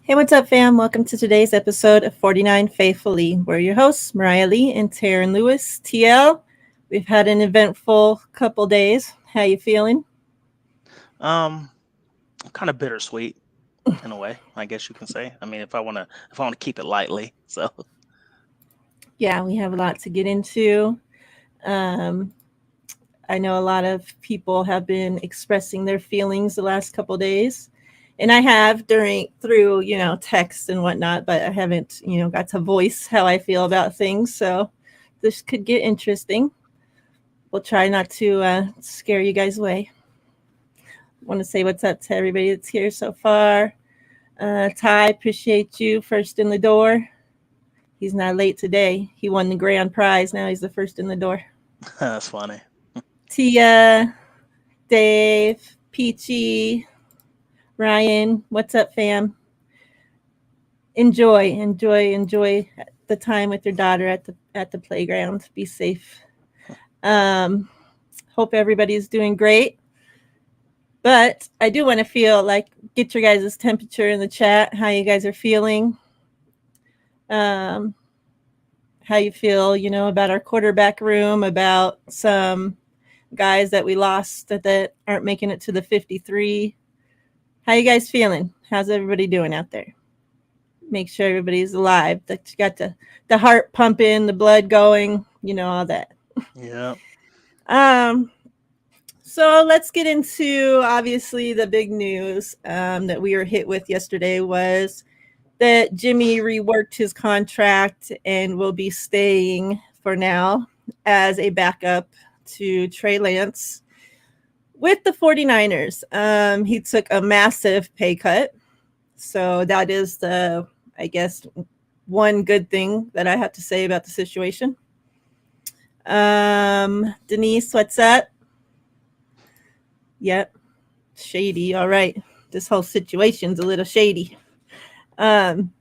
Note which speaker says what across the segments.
Speaker 1: Hey, what's up, fam? Welcome to today's episode of 49 Faithfullee. We're your hosts, Miriah Lee and Teran Lewis. TL, we've had an eventful couple days. How you feeling?
Speaker 2: Um, Kind of bittersweet in a way, I guess you can say. I mean, if I want to keep it lightly. So,
Speaker 1: Yeah, we have a lot to get into. Um, I know a lot of people have been expressing their feelings the last couple days. And I have through, text and whatnot, but I haven't, got to voice how I feel about things. So this could get interesting. We'll try not to scare you guys away. Want to say what's up to everybody that's here so far. Ty, appreciate you. First in the door. He's not late today. He won the grand prize. Now he's the first in the door.
Speaker 2: that's funny.
Speaker 1: Tia, Dave, Peachy, Ryan, what's up, fam? Enjoy the time with your daughter at the playground. Be safe. Um, Hope everybody's doing great. But I do want to feel like get your guys' temperature in the chat, how you guys are feeling, um, how you feel, about our quarterback room, about some guys that we lost that aren't making it to the 53. How you guys feeling? How's everybody doing out there? Make sure everybody's alive. That you got the heart pumping, the blood going, all that.
Speaker 2: Yeah.
Speaker 1: Um, So let's get into obviously the big news that we were hit with yesterday was that Jimmy reworked his contract and will be staying for now as a backup to Trey Lance with the 49ers. He took a massive pay cut. So that is I guess, one good thing that I have to say about the situation. Denise, what's up? Yep. Shady. All right. This whole situation's a little shady. Um,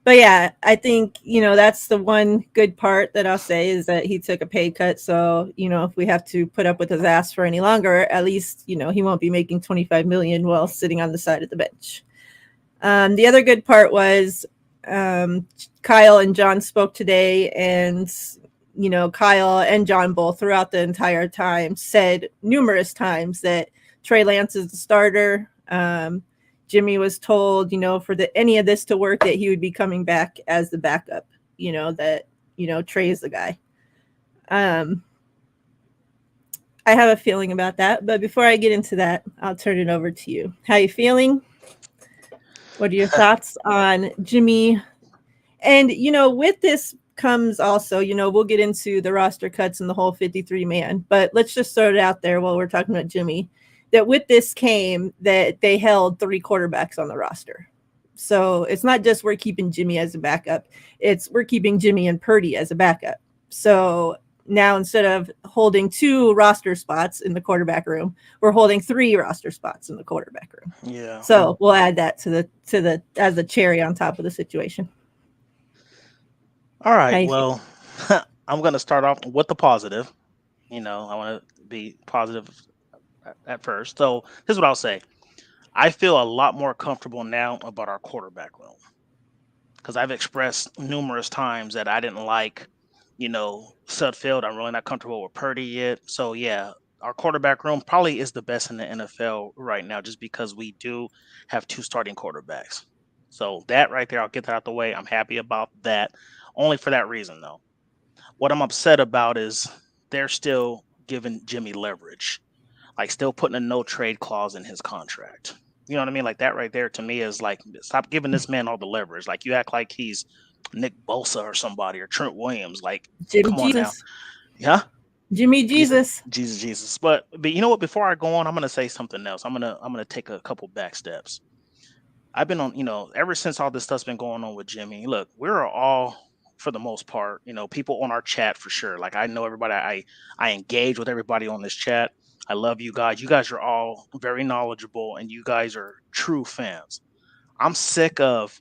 Speaker 1: but yeah, I think, that's the one good part that I'll say is that he took a pay cut. So, if we have to put up with his ass for any longer, at least, he won't be making 25 million while sitting on the side of the bench. The other good part was Kyle and John spoke today, and Kyle and John both throughout the entire time said numerous times that Trey Lance is the starter. Jimmy was told, for any of this to work, that he would be coming back as the backup. That Trey is the guy. Um, I have a feeling about that, but before I get into that, I'll turn it over to you. How you feeling? What are your thoughts on Jimmy? And with this comes also, we'll get into the roster cuts and the whole 53 man, but let's just start it out there while we're talking about Jimmy. That with this came that they held 3 quarterbacks on the roster. So it's not just we're keeping Jimmy as a backup, it's we're keeping Jimmy and Purdy as a backup. So now instead of holding 2 roster spots in the quarterback room, we're holding 3 roster spots in the quarterback room.
Speaker 2: Yeah.
Speaker 1: So we'll add that to the as a cherry on top of the situation.
Speaker 2: All
Speaker 1: How
Speaker 2: right.
Speaker 1: you feel?
Speaker 2: Well, I'm going to start off with the positive. I want to be positive at first. So, here's what I'll say. I feel a lot more comfortable now about our quarterback room because I've expressed numerous times that I didn't like, Sudfeld. I'm really not comfortable with Purdy yet. So yeah, our quarterback room probably is the best in the NFL right now, just because we do have 2 starting quarterbacks. So that right there, I'll get that out the way. I'm happy about that. Only for that reason though. What I'm upset about is they're still giving Jimmy leverage, like still putting a no trade clause in his contract. You know what I mean? Like that right there to me is like, stop giving this man all the leverage. Like you act like he's Nick Bosa or somebody or Trent Williams. Like,
Speaker 1: Jimmy
Speaker 2: come on now.
Speaker 1: Jesus.
Speaker 2: Yeah.
Speaker 1: Jimmy
Speaker 2: Jesus,
Speaker 1: Jesus.
Speaker 2: Jesus. But you know what? Before I go on, I'm gonna say something else. I'm gonna take a couple back steps. I've been on, ever since all this stuff's been going on with Jimmy. Look, we're all, for the most part, people on our chat for sure. Like I know everybody. I engage with everybody on this chat. I love you guys. You guys are all very knowledgeable, and you guys are true fans. I'm sick of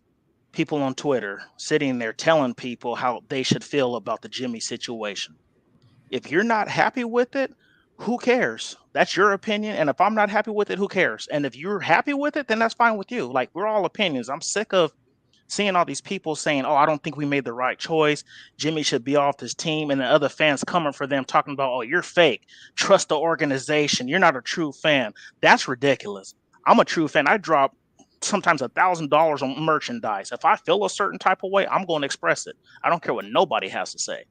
Speaker 2: people on Twitter sitting there telling people how they should feel about the Jimmy situation. If you're not happy with it, who cares? That's your opinion. And if I'm not happy with it, who cares? And if you're happy with it, then that's fine with you. Like, we're all opinions. I'm sick of seeing all these people saying, "Oh, I don't think we made the right choice. Jimmy should be off this team," and then other fans coming for them talking about, "Oh, you're fake. Trust the organization. You're not a true fan." That's ridiculous. I'm a true fan. I drop sometimes $1,000 on merchandise. If I feel a certain type of way, I'm going to express it. I don't care what nobody has to say.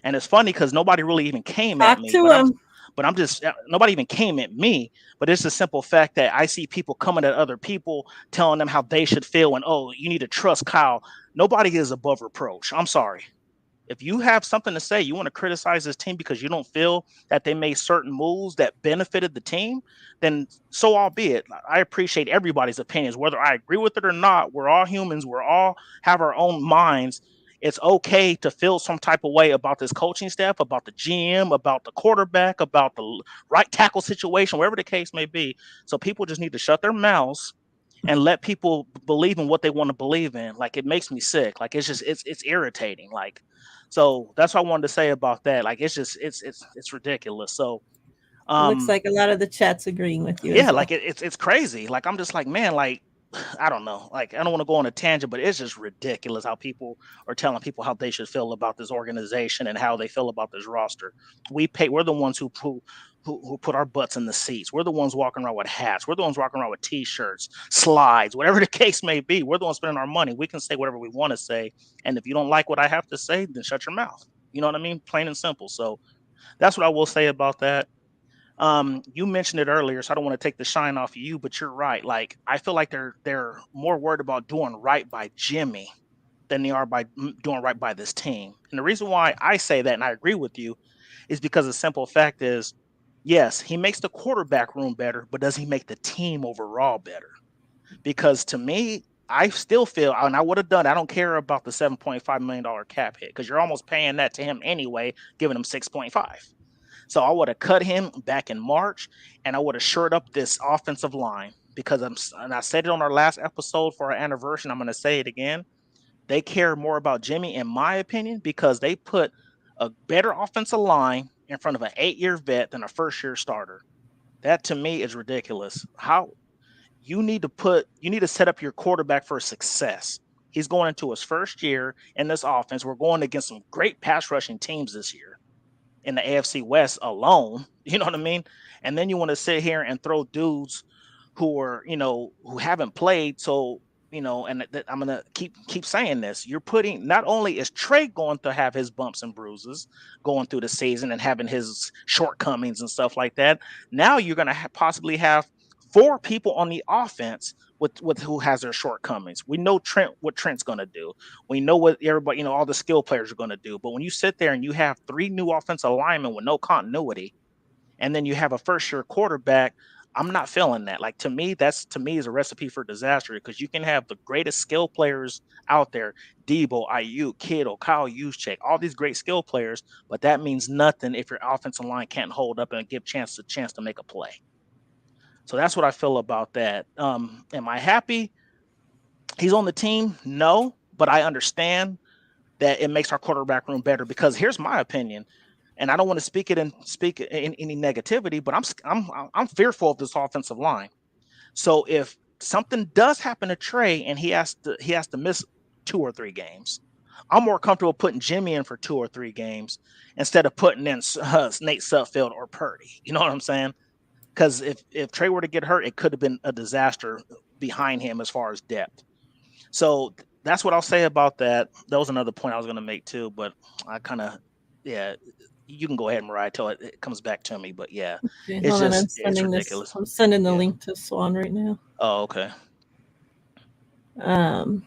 Speaker 2: And it's funny because nobody really even came at
Speaker 1: Talk
Speaker 2: me,
Speaker 1: to
Speaker 2: but
Speaker 1: him.
Speaker 2: I'm just nobody even came at me. But it's the simple fact that I see people coming at other people, telling them how they should feel, and, "Oh, you need to trust Kyle." Nobody is above reproach. I'm sorry. If you have something to say, you want to criticize this team because you don't feel that they made certain moves that benefited the team, then so albeit. I appreciate everybody's opinions, whether I agree with it or not. We're all humans. We're all have our own minds. It's okay to feel some type of way about this coaching staff, about the GM, about the quarterback, about the right tackle situation, wherever the case may be. So people just need to shut their mouths and let people believe in what they want to believe in. Like, it makes me sick. Like, it's just it's irritating. Like, so that's what I wanted to say about that. Like, it's just it's ridiculous. So
Speaker 1: It looks
Speaker 2: um
Speaker 1: like a lot of the chat's agreeing with you
Speaker 2: yeah,
Speaker 1: as
Speaker 2: like
Speaker 1: well.
Speaker 2: it's crazy. Like, I'm just like, man, like, I don't know. Like, I don't want to go on a tangent, but it's just ridiculous how people are telling people how they should feel about this organization and how they feel about this roster. We're the ones who put our butts in the seats. We're the ones walking around with hats. We're the ones walking around with t-shirts, slides, whatever the case may be. We're the ones spending our money. We can say whatever we want to say. And if you don't like what I have to say, then shut your mouth. You know what I mean? Plain and simple. So that's what I will say about that. You mentioned it earlier, so I don't want to take the shine off of you, but you're right. Like, I feel like they're more worried about doing right by Jimmy than they are by doing right by this team. And the reason why I say that, and I agree with you, is because the simple fact is, yes, he makes the quarterback room better, but does he make the team overall better? Because to me, I still feel, and I would have done, I don't care about the $7.5 million cap hit because you're almost paying that to him anyway, giving him 6.5. So I would have cut him back in March, and I would have shored up this offensive line because and I said it on our last episode for our anniversary. I'm going to say it again. They care more about Jimmy, in my opinion, because they put a better offensive line in front of an 8-year vet than a first-year starter. That to me is ridiculous. How you need to set up your quarterback for success. He's going into his first year in this offense. We're going against some great pass rushing teams this year in the AFC West alone. You know what I mean? And then you want to sit here and throw dudes who are, who haven't played. So, and I'm gonna keep saying this. You're putting, not only is Trey going to have his bumps and bruises going through the season and having his shortcomings and stuff like that. Now you're gonna possibly have four people on the offense with who has their shortcomings. We know what Trent's gonna do. We know what everybody, all the skill players are going to do. But when you sit there and you have three new offensive linemen with no continuity, and then you have a first year quarterback, I'm not feeling that. Like, to me is a recipe for disaster because you can have the greatest skill players out there, Debo, Ayuk, Kittle, Kyle Juszczyk, all these great skill players, but that means nothing if your offensive line can't hold up and give chance to make a play. So that's what I feel about that. Am I happy he's on the team? No, but I understand that it makes our quarterback room better because here's my opinion, and I don't want to speak in any negativity, but I'm fearful of this offensive line. So if something does happen to Trey and he has to miss 2 or 3 games, I'm more comfortable putting Jimmy in for 2 or 3 games instead of putting in Nate Sutfield or Purdy. You know what I'm saying? Because if Trey were to get hurt, it could have been a disaster behind him as far as depth. So that's what I'll say about that. That was another point I was going to make too, but I kind of, yeah, you can go ahead, Mariah, till it comes back to me. But yeah,
Speaker 1: Okay, hold on.
Speaker 2: it's ridiculous.
Speaker 1: I'm sending the
Speaker 2: Yeah.
Speaker 1: link to Swan right now.
Speaker 2: Oh, okay.
Speaker 1: Um,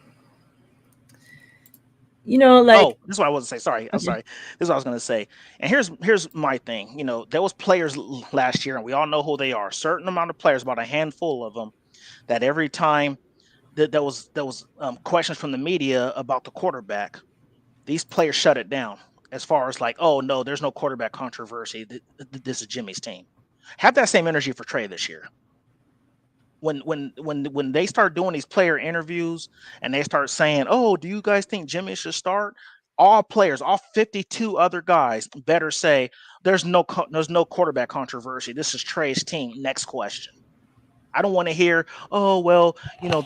Speaker 1: like
Speaker 2: Oh, this is what I was to say. Sorry, I'm
Speaker 1: okay,
Speaker 2: sorry. This is what I was going to say. And here's my thing. There was players last year, and we all know who they are. A certain amount of players, about a handful of them, that every time that was questions from the media about the quarterback, these players shut it down as far as like, oh no, there's no quarterback controversy. This is Jimmy's team. Have that same energy for Trey this year. When they start doing these player interviews and they start saying, "Oh, do you guys think Jimmy should start?" all players, all 52 other guys better say there's no quarterback controversy. This is Trey's team. Next question. I don't want to hear, oh well,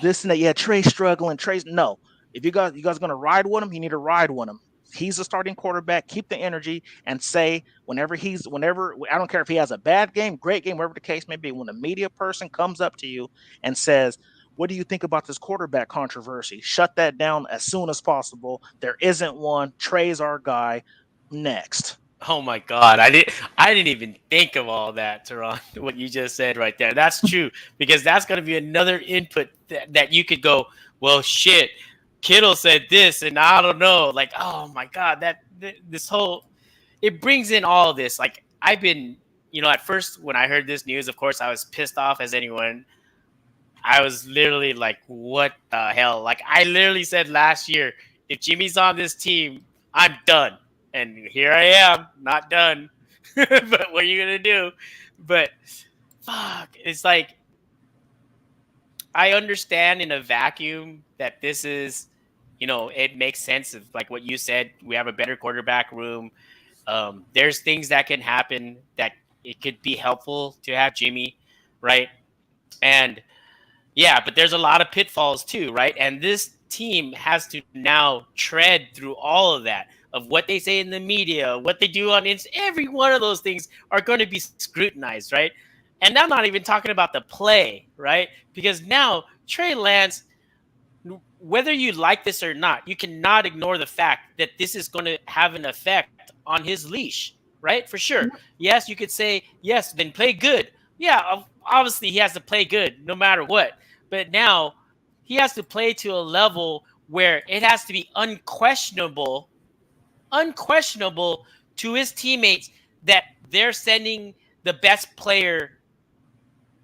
Speaker 2: this and that. Yeah, Trey's struggling. Trey's no. If you guys gonna ride with him, you need to ride with him. He's a starting quarterback. Keep the energy and say whenever I don't care if he has a bad game, great game, whatever the case may be. When a media person comes up to you and says, "What do you think about this quarterback controversy?" Shut that down as soon as possible. There isn't one. Trey's our guy. Next.
Speaker 3: Oh my God, I didn't even think of all that, Teran. What you just said right there. That's true, because that's going to be another input that you could go, well, shit, Kittle said this, and I don't know. Like, oh my God, this whole, it brings in all of this. Like, I've been, at first when I heard this news, of course, I was pissed off as anyone. I was literally like, what the hell? Like, I literally said last year, if Jimmy's on this team, I'm done. And here I am, not done. But what are you going to do? But fuck, it's like, I understand in a vacuum that this is, it makes sense of like what you said. We have a better quarterback room. There's things that can happen that it could be helpful to have Jimmy, right? And yeah, but there's a lot of pitfalls too, right? And this team has to now tread through all of that, of what they say in the media, what they do on every one of those things are going to be scrutinized, right? And I'm not even talking about the play, right? Because now Trey Lance, whether you like this or not, you cannot ignore the fact that this is going to have an effect on his leash, right? For sure. Yes, you could say, yes, then play good. Yeah, obviously he has to play good no matter what. But now he has to play to a level where it has to be unquestionable to his teammates that they're sending the best player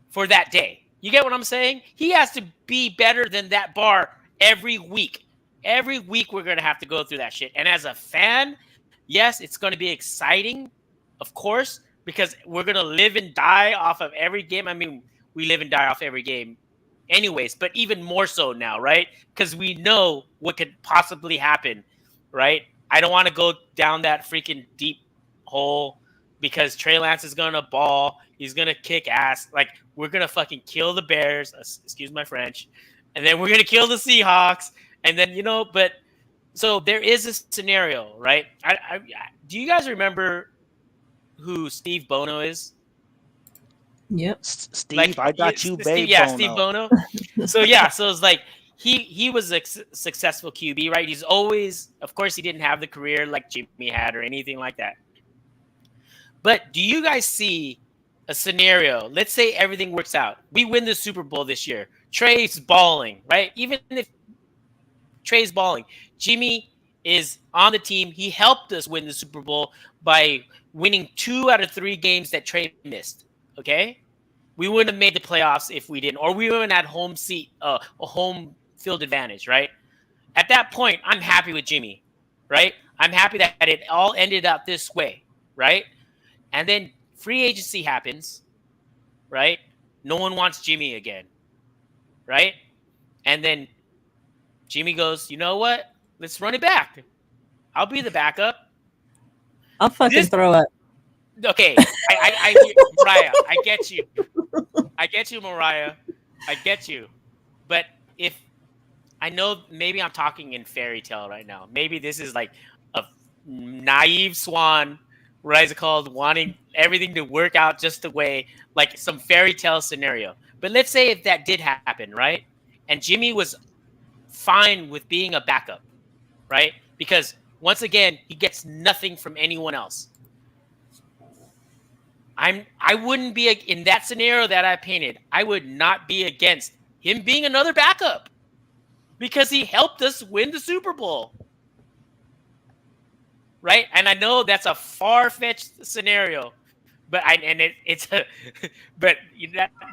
Speaker 3: for that day. You get what I'm saying? He has to be better than that bar every week. Every week we're going to have to go through that shit. And as a fan, yes, it's going to be exciting, of course, because we're going to live and die off of every game. I mean, we live and die off every game anyways, but even more so now, right? Because we know what could possibly happen, right? I don't want to go down that freaking deep hole because Trey Lance is going to ball. He's going to kick ass. Like, we're going to fucking kill the Bears. Excuse my French. And then we're going to kill the Seahawks. And then, but so there is a scenario, right? Do you guys remember who Steve Bono is?
Speaker 1: Yep.
Speaker 2: Steve, like, I got you, babe.
Speaker 3: Yeah,
Speaker 2: Bono.
Speaker 3: Steve Bono. So it's like he was a successful QB, right? He's always, of course, he didn't have the career like Jimmy had or anything like that. But do you guys see a scenario? Let's say everything works out. We win the Super Bowl this year. Trey's balling, right? Even if Trey's balling, Jimmy is on the team. He helped us win the Super Bowl by winning 2 out of 3 games that Trey missed. Okay, we wouldn't have made the playoffs if we didn't, or we wouldn't have had a home field advantage, right? At that point, I'm happy with Jimmy, right? I'm happy that it all ended up this way, right? And then free agency happens, right? No one wants Jimmy again, right? And then Jimmy goes, you know what? Let's run it back. I'll be the backup.
Speaker 1: I'll fucking throw up.
Speaker 3: Okay, Miriah, I get you. I get you, Miriah. I get you. But if I know, maybe I'm talking in fairy tale right now. Maybe this is like a naive swan, what is it called, wanting everything to work out just the way, like some fairy tale scenario. But let's say if that did happen, right? And Jimmy was fine with being a backup, right? Because once again, he gets nothing from anyone else. I wouldn't be in that scenario that I painted. I would not be against him being another backup because he helped us win the Super Bowl, right? And I know that's a far-fetched scenario, but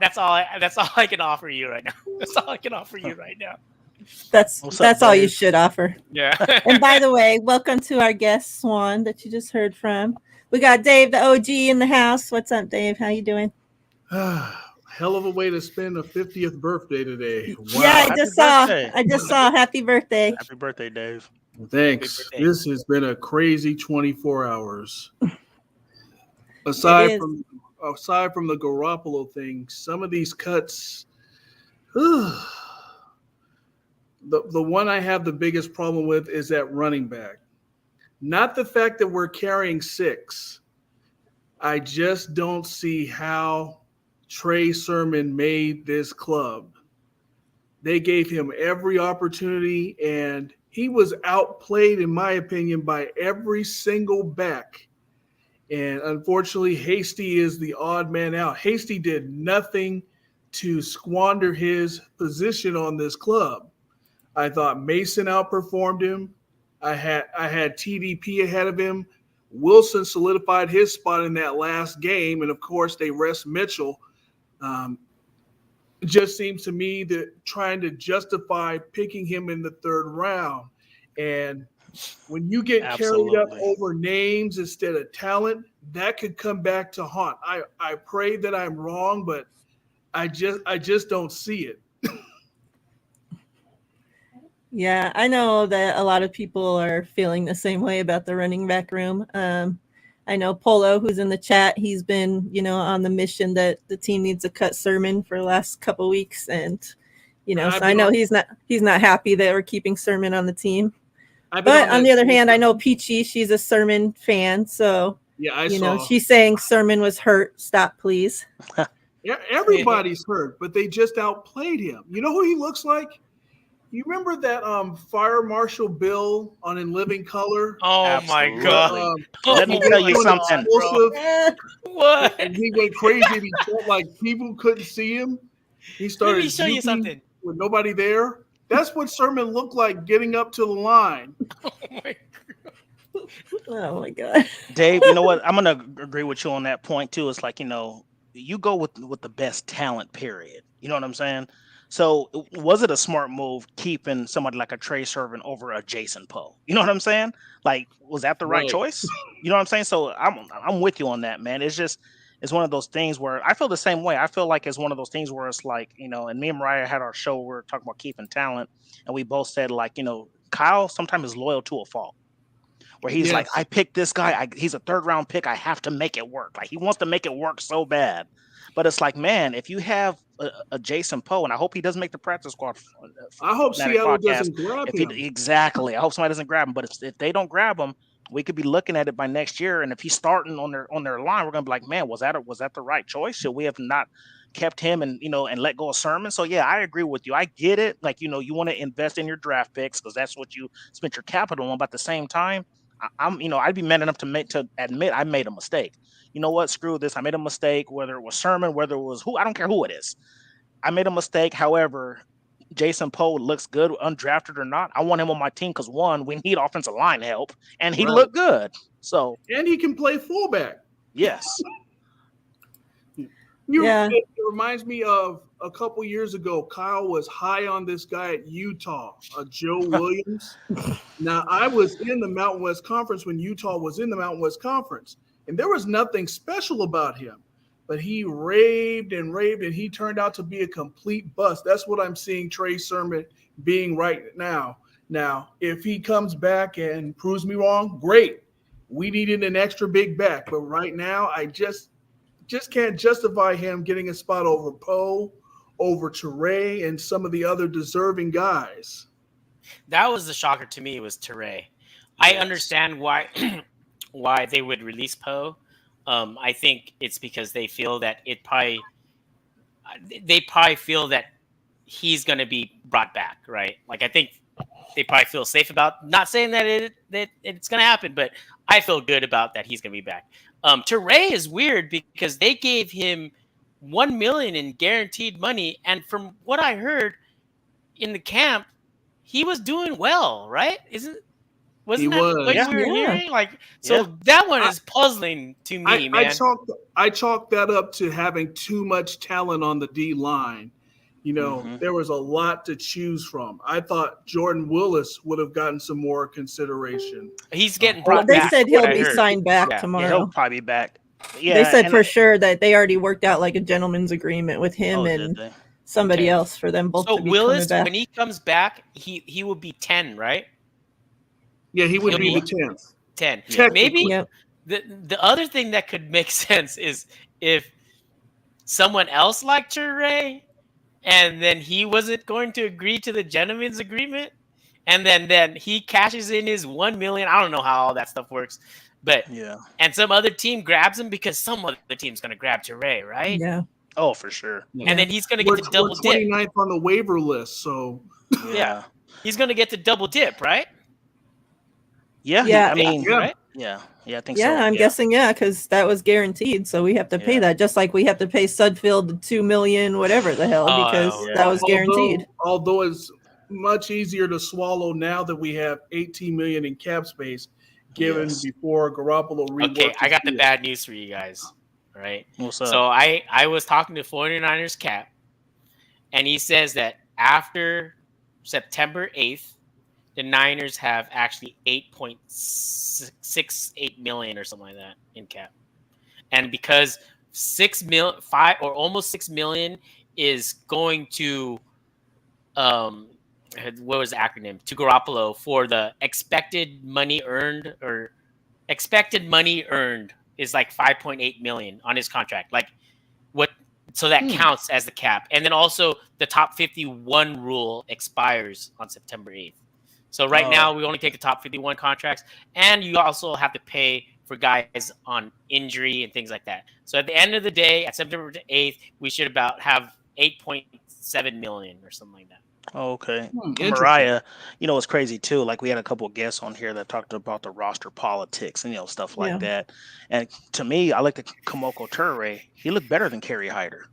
Speaker 3: that's all I can offer you right now. That's all I can offer you right now.
Speaker 1: That's all you should offer.
Speaker 3: Yeah.
Speaker 1: And by the way, welcome to our guest Swan that you just heard from. We got Dave, the OG, in the house. What's up, Dave? How you doing?
Speaker 4: Hell of a way to spend a 50th birthday today.
Speaker 1: Wow. Yeah, I just saw. Happy birthday.
Speaker 2: Happy birthday, Dave.
Speaker 4: Thanks.
Speaker 3: birthday.
Speaker 4: This has been a crazy 24 hours.
Speaker 1: It
Speaker 4: Aside
Speaker 1: is.
Speaker 4: from the Garoppolo thing, some of these cuts. The one I have the biggest problem with is that running back. Not the fact that we're carrying 6. I just don't see how Trey Sermon made this club. They gave him every opportunity, and he was outplayed, in my opinion, by every single back. And unfortunately, Hasty is the odd man out. Hasty did nothing to squander his position on this club. I thought Mason outperformed him. I had TDP ahead of him. Wilson solidified his spot in that last game, and of course they rest Mitchell. It just seems to me that trying to justify picking him in the 3rd round, and when you get carried up
Speaker 2: Absolutely.
Speaker 4: over names instead of talent, that could come back to haunt. I pray that I'm wrong, but I just don't see it.
Speaker 1: Yeah, I know that a lot of people are feeling the same way about the running back room. I know Polo, who's in the chat, he's been, on the mission that the team needs to cut Sermon for the last couple weeks, and so I know he's not happy that we're keeping Sermon on the team. But on the other hand, I know Peachy, she's a Sermon fan, so
Speaker 4: yeah, I saw.
Speaker 1: She's saying Sermon was hurt. Stop, please.
Speaker 4: Yeah, everybody's hurt, but they just outplayed him. You know who he looks like? You remember that Fire Marshal Bill on In Living Color?
Speaker 3: Oh
Speaker 2: Absolutely.
Speaker 3: my god!
Speaker 2: Let me tell you something.
Speaker 3: What?
Speaker 4: And he went crazy. And he felt like people couldn't see him. He started
Speaker 3: Let me show you something.
Speaker 4: with nobody there. That's what Sermon looked like getting up to the line.
Speaker 3: Oh my
Speaker 1: Oh my god.
Speaker 2: Dave, you know what? I'm gonna agree with you on that point too. It's like, you go with the best talent, period. You know what I'm saying? So was it a smart move keeping somebody like a Trey Sermon over a Jason Poe? You know what I'm saying? Like, was that the right choice? You know what I'm saying? So I'm with you on that, man. It's one of those things where I feel the same way. I feel like it's one of those things where it's like, and me and Miriah had our show where we were talking about keeping talent, and we both said, like, Kyle sometimes is loyal to a fault. Where he's like, I picked this guy. He's a 3rd round pick. I have to make it work. Like, he wants to make it work so bad. But it's like, man, if you have a Jason Poe, and I hope he doesn't make the practice squad.
Speaker 4: I hope Seattle doesn't grab him.
Speaker 2: Exactly. I hope somebody doesn't grab him. But if they don't grab him, we could be looking at it by next year. And if he's starting on their line, we're gonna be like, man, was that the right choice? Should we have not kept him and let go of Sermon? So yeah, I agree with you. I get it. Like, you want to invest in your draft picks because that's what you spent your capital on. But at the same time, I'd be man enough to admit I made a mistake. You know what? Screw this. I made a mistake, whether it was Sermon, whether it was who, I don't care who it is. I made a mistake. However, Jason Poe looks good, undrafted or not. I want him on my team because, one, we need offensive line help, and he looked good. So,
Speaker 4: and he can play fullback.
Speaker 2: Yes.
Speaker 4: It reminds me of a couple years ago. Kyle was high on this guy at Utah, Joe Williams. Now, I was in the Mountain West Conference when Utah was in the Mountain West Conference, and there was nothing special about him. But he raved, and he turned out to be a complete bust. That's what I'm seeing Trey Sermon being right now. Now, if he comes back and proves me wrong, great. We needed an extra big back. But right now, I just can't justify him getting a spot over Poe, over Teray, and some of the other deserving guys.
Speaker 3: That was the shocker to me, was Teray. I understand why they would release Poe. I think it's because they feel that they probably feel that he's going to be brought back, right? Like, I think they probably feel safe about, not saying that it's going to happen, but I feel good about that he's going to be back. Teray is weird because they gave him $1 million in guaranteed money, and from what I heard in the camp, he was doing well, right? Wasn't that what we were hearing? Like, so that one is puzzling to me, man.
Speaker 4: I chalk that up to having too much talent on the D line. There was a lot to choose from. I thought Jordan Willis would have gotten some more consideration.
Speaker 3: He's getting brought
Speaker 1: they
Speaker 3: back.
Speaker 1: Said he'll be signed back tomorrow.
Speaker 2: Yeah, he'll probably be back. Yeah,
Speaker 1: they said for sure that they already worked out like a gentleman's agreement with him and somebody else for them both to be
Speaker 3: Willis,
Speaker 1: coming back.
Speaker 3: when he comes back, he will be 10, right?
Speaker 4: Yeah, he would
Speaker 3: He'll
Speaker 4: be
Speaker 3: be-
Speaker 4: the 10th.
Speaker 3: 10.
Speaker 4: Technically.
Speaker 3: Maybe
Speaker 1: Yep.
Speaker 3: the other thing that could make sense is if someone else liked Ray, and then he wasn't going to agree to the gentleman's agreement, and then he cashes in his 1 million. I don't know how all that stuff works, but
Speaker 2: Yeah.
Speaker 3: and some other team grabs him because some other team's going to grab Ray, right?
Speaker 1: Yeah.
Speaker 2: Oh, for sure.
Speaker 3: And then he's going to
Speaker 4: We're,
Speaker 3: get to double
Speaker 4: we're
Speaker 3: dip.
Speaker 4: 29th on the waiver list, so
Speaker 2: Yeah.
Speaker 3: He's going to get to double dip, right?
Speaker 2: Yeah.
Speaker 1: Yeah.
Speaker 2: I mean,
Speaker 4: Yeah.
Speaker 3: Right?
Speaker 2: yeah. Yeah. I think
Speaker 1: Yeah,
Speaker 2: so.
Speaker 1: I'm guessing, yeah, because that was guaranteed. So we have to pay
Speaker 2: Yeah.
Speaker 1: that, just like we have to pay Sudfield the $2 million, whatever the hell,
Speaker 3: Oh,
Speaker 1: because
Speaker 2: yeah.
Speaker 1: that was guaranteed.
Speaker 4: Although it's much easier to swallow now that we have 18 million in cap space, given
Speaker 2: Yes.
Speaker 4: before Garoppolo reworked.
Speaker 3: Okay, I
Speaker 4: his
Speaker 3: got the
Speaker 4: deal.
Speaker 3: bad news for you guys. All right.
Speaker 2: What's up?
Speaker 3: So I was talking to 49ers Cap, and he says that after September 8th, the Niners have actually 8.68 million or something like that in cap. And because 5 or almost 6 million is going to what was the acronym? To Garoppolo for the expected money earned, or expected money earned is like 5.8 million on his contract. Like what? So that counts as the cap. And then also the top 51 rule expires on September 8th. So right now we only take the top 51 contracts, and you also have to pay for guys on injury and things like that. So at the end of the day, at September 8th, we should about have 8.7 million or something like that.
Speaker 2: Oh, okay.
Speaker 4: Interesting.
Speaker 2: Miriah, it's crazy too. Like we had a couple of guests on here that talked about the roster politics and stuff like
Speaker 1: Yeah.
Speaker 2: that. And to me, I like the Kamoko Ture. He looked better than Kerry Hyder.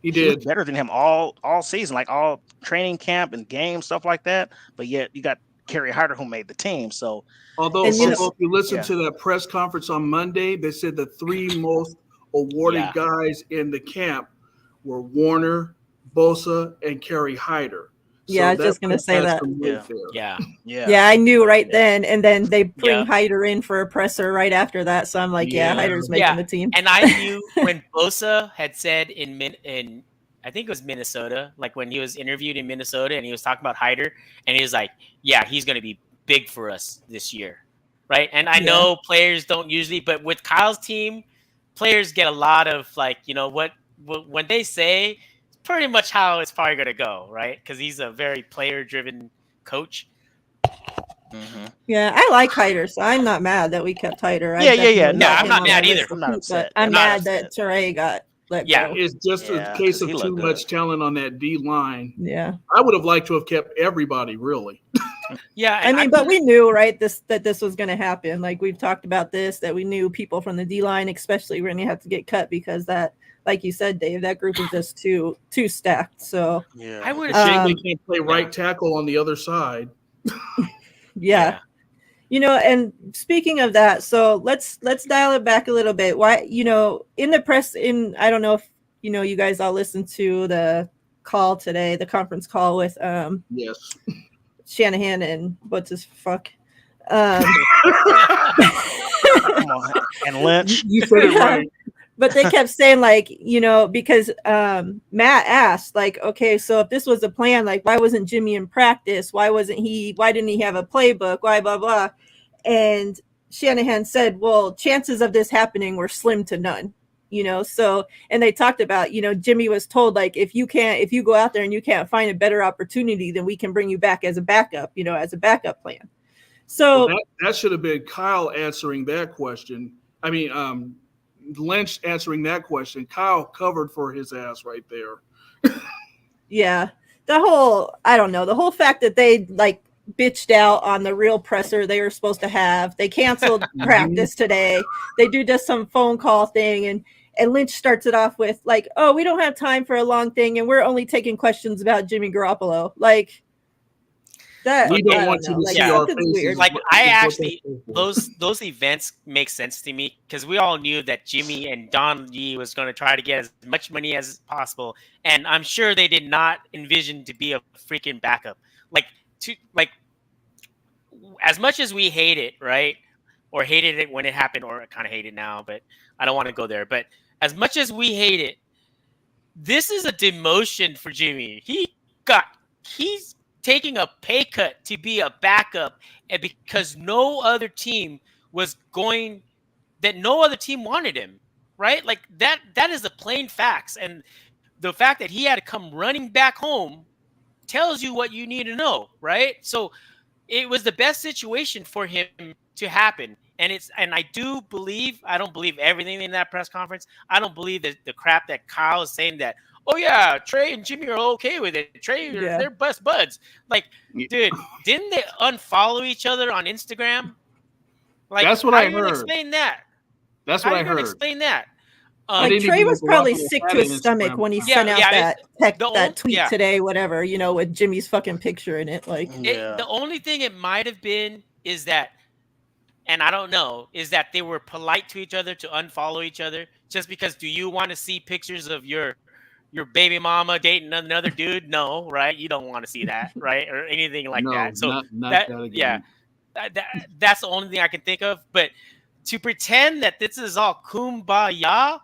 Speaker 4: He
Speaker 2: He looked
Speaker 4: did.
Speaker 2: better than him all season, like all training camp and games, stuff like that. But yet you got Kerry Hyder who made the team. So
Speaker 4: Although,
Speaker 1: And, you
Speaker 4: if you listen
Speaker 2: yeah.
Speaker 4: to that press conference on Monday, they said the three most awarded guys in the camp were Warner, Bosa, and Kerry Hyder.
Speaker 1: Yeah, I was
Speaker 4: that
Speaker 1: just gonna say
Speaker 4: has
Speaker 1: that.
Speaker 4: some weight
Speaker 2: Yeah.
Speaker 4: there.
Speaker 3: Yeah.
Speaker 1: Yeah, I knew right then, and then they bring
Speaker 3: Yeah.
Speaker 1: Hyder in for a presser right after that. So I'm like, yeah,
Speaker 4: Yeah.
Speaker 1: Hyder's making the team.
Speaker 3: And I knew when Bosa had said in I think it was Minnesota, like when he was interviewed in Minnesota and he was talking about Hyder, and he was like, yeah, he's going to be big for us this year. Right. And I know players don't usually, but with Kyle's team, players get a lot of like, when they say, it's pretty much how it's probably going to go. Right. Because he's a very player driven coach.
Speaker 2: mhm.
Speaker 1: Yeah, I like Hyder, so I'm not mad that we kept Hyder. I
Speaker 2: Yeah.
Speaker 1: definitely
Speaker 3: No,
Speaker 1: got
Speaker 3: I'm
Speaker 1: him
Speaker 3: not
Speaker 1: on
Speaker 3: mad
Speaker 1: my
Speaker 3: either.
Speaker 1: list to
Speaker 2: I'm not
Speaker 1: keep,
Speaker 2: upset.
Speaker 1: but I'm
Speaker 2: I'm not
Speaker 1: mad
Speaker 2: upset.
Speaker 1: that Teray got let
Speaker 3: Yeah.
Speaker 1: go.
Speaker 4: It's just
Speaker 2: Yeah,
Speaker 4: a case
Speaker 2: 'cause
Speaker 4: of
Speaker 2: he
Speaker 4: too
Speaker 2: looked
Speaker 4: much
Speaker 2: good.
Speaker 4: talent on that D line.
Speaker 1: Yeah.
Speaker 4: I would have liked to have kept everybody, really.
Speaker 3: Yeah.
Speaker 1: I mean, but we knew, right, that this was going to happen. Like we've talked about this, that we knew people from the D line, especially, were going to have to get cut because that, like you said, Dave, that group is just too stacked. So
Speaker 2: Yeah.
Speaker 3: I would
Speaker 4: It's a shame they
Speaker 1: Um,
Speaker 4: can't play right tackle on the other side.
Speaker 1: yeah. And speaking of that, so let's dial it back a little bit. Why, in the press, I don't know if you guys all listened to the call today, the conference call with
Speaker 4: Yes.
Speaker 1: Shanahan and what's his fuck.
Speaker 2: Come on. And Lynch.
Speaker 4: You said it right.
Speaker 1: But they kept saying, like, because Matt asked, like, okay, so if this was a plan, like, why wasn't Jimmy in practice? Why didn't he have a playbook? Why, blah, blah. And Shanahan said, well, chances of this happening were slim to none, so, and they talked about, Jimmy was told, like, if you go out there and you can't find a better opportunity, then we can bring you back as a backup, as a backup plan. So
Speaker 4: that should have been Kyle answering that question. I mean, Lynch answering that question. Kyle covered for his ass right there.
Speaker 1: yeah, the whole fact that they like bitched out on the real presser they were supposed to have. They canceled practice today. They do just some phone call thing, and Lynch starts it off with like, oh, we don't have time for a long thing, and we're only taking questions about Jimmy Garoppolo. Like that.
Speaker 4: We don't want you to
Speaker 1: like,
Speaker 4: see our
Speaker 1: something's
Speaker 4: faces.
Speaker 1: weird.
Speaker 3: Like, I actually,
Speaker 4: What
Speaker 3: those events make sense to me because we all knew that Jimmy and Don Yee was going to try to get as much money as possible, and I'm sure they did not envision to be a freaking backup. As much as we hate it, right, or hated it when it happened, or kind of hate it now, but I don't want to go there. But as much as we hate it, this is a demotion for Jimmy. He's taking a pay cut to be a backup, and because no other team wanted him, right? Like that is the plain facts. And the fact that he had to come running back home tells you what you need to know, right? So it was the best situation for him to happen. And I don't believe everything in that press conference. I don't believe that the crap that Kyle is saying that, oh yeah, Trey and Jimmy are okay with it. They're best buds. Like, dude, didn't they unfollow each other on Instagram? Like,
Speaker 4: that's what
Speaker 3: how
Speaker 4: I
Speaker 3: are you gonna
Speaker 4: heard.
Speaker 3: explain that?
Speaker 4: That's
Speaker 3: How
Speaker 4: what
Speaker 3: are
Speaker 4: I
Speaker 3: you gonna
Speaker 4: heard.
Speaker 3: explain that?
Speaker 1: Like Trey was probably sick to his stomach when he sent out that tweet today, whatever, with Jimmy's fucking picture in it. Like,
Speaker 3: the only thing it might have been is that, and I don't know, is that they were polite to each other to unfollow each other. Just because, do you want to see pictures of your baby mama dating another dude? No, right? You don't want to see that, right? Or anything like that. So
Speaker 4: not that again.
Speaker 3: That's the only thing I can think of. But to pretend that this is all kumbaya,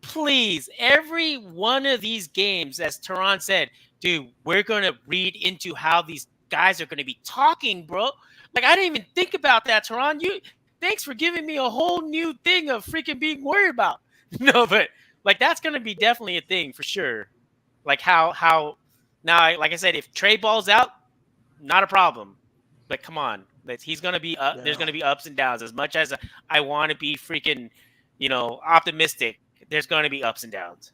Speaker 3: please, every one of these games, as Teran said, dude, we're going to read into how these guys are going to be talking, bro. Like, I didn't even think about that, Teran. Thanks for giving me a whole new thing of freaking being worried about. No, but like, that's going to be definitely a thing for sure. Like how now, like I said, if Trey balls out, not a problem. But come on, he's going to be there's going to be ups and downs. As much as I want to be freaking, optimistic, there's going to be ups and downs.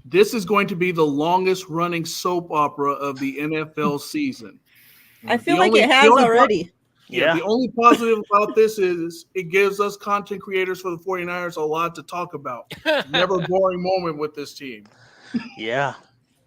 Speaker 4: This is going to be the longest running soap opera of the NFL season.
Speaker 1: I feel like it has already.
Speaker 4: The only positive about this is it gives us content creators for the 49ers a lot to talk about. Never a boring moment with this team.
Speaker 2: Yeah.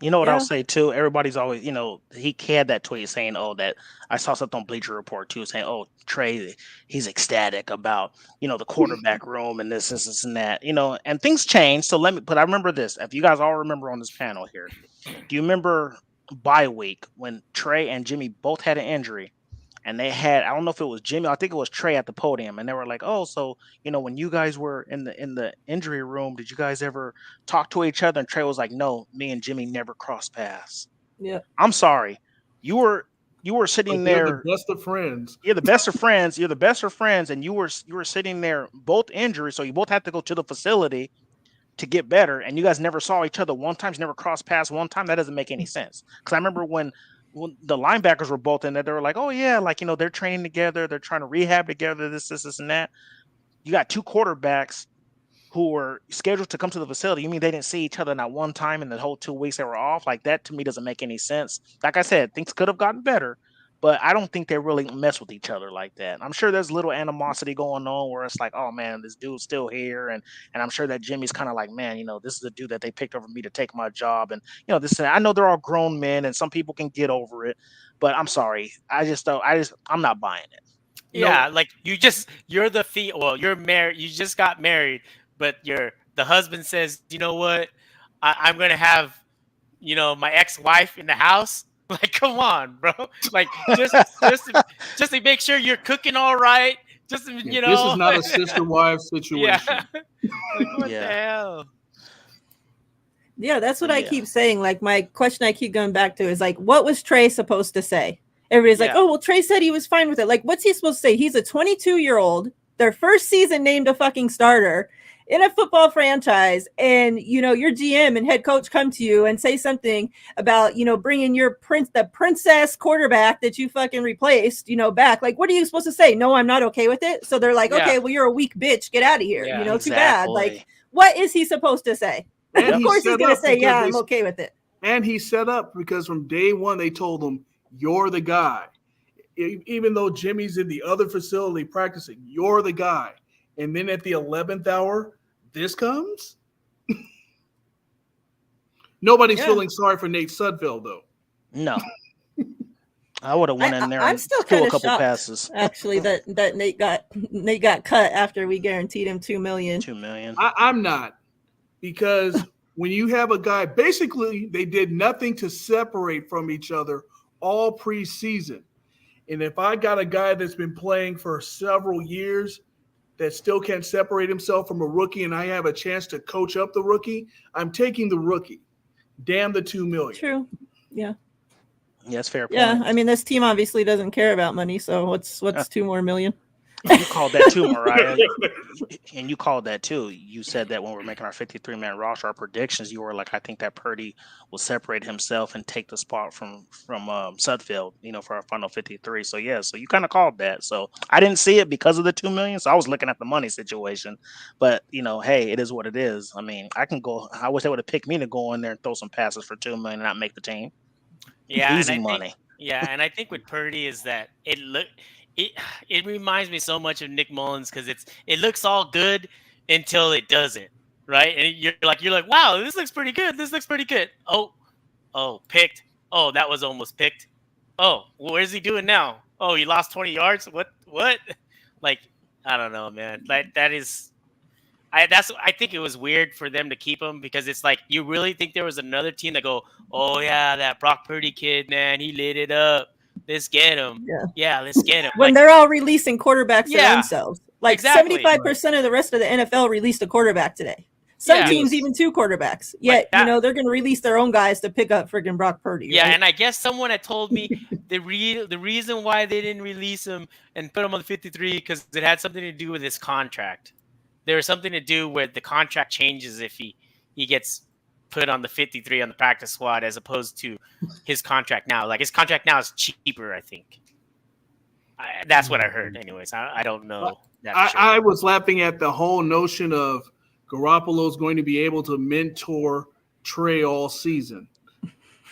Speaker 2: You know what I'll say too? Everybody's always, he had that tweet saying, "Oh, that I saw something on Bleacher Report too, saying, oh, Trey, he's ecstatic about, the quarterback room and this and that, and things change. So but I remember this. If you guys all remember on this panel here, do you remember bye week when Trey and Jimmy both had an injury? And they had, I don't know if it was Jimmy, I think it was Trey at the podium, and they were like, "Oh, so when you guys were in the injury room, did you guys ever talk to each other?" And Trey was like, "No, me and Jimmy never crossed paths."
Speaker 1: Yeah,
Speaker 2: I'm sorry, you were sitting there.
Speaker 4: You're the best of friends.
Speaker 2: You're the best of friends. You're the best of friends, and you were sitting there, both injured, so you both had to go to the facility to get better, and you guys never saw each other one time, you never crossed paths one time. That doesn't make any sense. Because I remember when the linebackers were both in there, they were like, "Oh yeah, like they're training together, they're trying to rehab together, this and that." You got two quarterbacks who were scheduled to come to the facility. You mean they didn't see each other not one time in the whole 2 weeks they were off? Like, that to me doesn't make any sense. Like I said, things could have gotten better, but I don't think they really mess with each other like that. I'm sure there's little animosity going on where it's like, "Oh man, this dude's still here," and I'm sure that Jimmy's kind of like, "Man, this is the dude that they picked over me to take my job," and this. I know they're all grown men, and some people can get over it, but I'm sorry, I'm not buying it.
Speaker 3: Yeah, like you're you're married, you just got married, but the husband says, "You know what? I'm gonna have my ex-wife in the house." Like, come on, bro. Like, just to make sure you're cooking all right. Just
Speaker 4: This is not a sister-wife situation.
Speaker 3: Yeah. Like, what the hell?
Speaker 1: Yeah, that's what I keep saying. Like, my question I keep going back to is like, what was Trey supposed to say? Everybody's like, "Oh, well, Trey said he was fine with it." Like, what's he supposed to say? He's a 22-year-old, their first season named a fucking starter in a football franchise, and your GM and head coach come to you and say something about bringing the princess quarterback that you fucking replaced back. Like, what are you supposed to say? "No, I'm not okay with it." So they're like, "Okay, well, you're a weak bitch, get out of here." Too bad. Like, what is he supposed to say? Of course he's gonna say, "Yeah, I'm okay with it."
Speaker 4: And he set up because from day one they told him, "You're the guy." Even though Jimmy's in the other facility practicing, you're the guy. And then at the 11th hour, this comes? Nobody's feeling sorry for Nate Sudfeld, though.
Speaker 2: No. I would have went in there
Speaker 1: I'm
Speaker 2: and
Speaker 1: still
Speaker 2: threw
Speaker 1: kind
Speaker 2: a
Speaker 1: of
Speaker 2: couple
Speaker 1: shocked,
Speaker 2: passes.
Speaker 1: actually, that Nate got cut after we guaranteed him $2 million.
Speaker 2: $2 million.
Speaker 4: I'm not, because when you have a guy, basically they did nothing to separate from each other all preseason. And if I got a guy that's been playing for several years that still can't separate himself from a rookie, and I have a chance to coach up the rookie, I'm taking the rookie. Damn the $2 million.
Speaker 1: True. Yeah.
Speaker 2: Yeah, that's fair
Speaker 1: Yeah,
Speaker 2: point.
Speaker 1: I mean, this team obviously doesn't care about money, so what's 2 more million?
Speaker 2: You called that too, Miriah. And you called that too. You said that when we were making our 53-man roster, our predictions, you were like, I think that Purdy will separate himself and take the spot from Sudfeld, for our final 53. So yeah, so you kind of called that. So I didn't see it because of the 2 million. So I was looking at the money situation. But hey, it is what it is. I mean, I can go. I wish they would have picked me to go in there and throw some passes for 2 million and not make the team.
Speaker 3: Yeah,
Speaker 2: Easy money.
Speaker 3: and I think with Purdy is that it reminds me so much of Nick Mullins because it looks all good until it doesn't, right? And you're like, wow, this looks pretty good. This looks pretty good. Oh, picked. Oh, that was almost picked. Oh, where's he doing now? Oh, he lost 20 yards. What? Like, I don't know, man. Like that is. I think it was weird for them to keep him because it's like you really think there was another team that go, oh yeah, that Brock Purdy kid, man, he lit it up. Let's get him. Yeah, let's get him.
Speaker 1: When they're all releasing quarterbacks their own selves, like
Speaker 3: exactly.
Speaker 1: 75% of the rest of the NFL released a quarterback today. Some teams even 2 quarterbacks. Yet they're going to release their own guys to pick up freaking Brock Purdy.
Speaker 3: Yeah,
Speaker 1: right?
Speaker 3: and I guess someone had told me the reason why they didn't release him and put him on the 53 because it had something to do with his contract. There was something to do with the contract changes if he gets put on the 53 on the practice squad as opposed to his contract now. Like his contract now is cheaper, I think. That's what I heard. Anyways, I don't know.
Speaker 4: I was laughing at the whole notion of Garoppolo's going to be able to mentor Trey all season.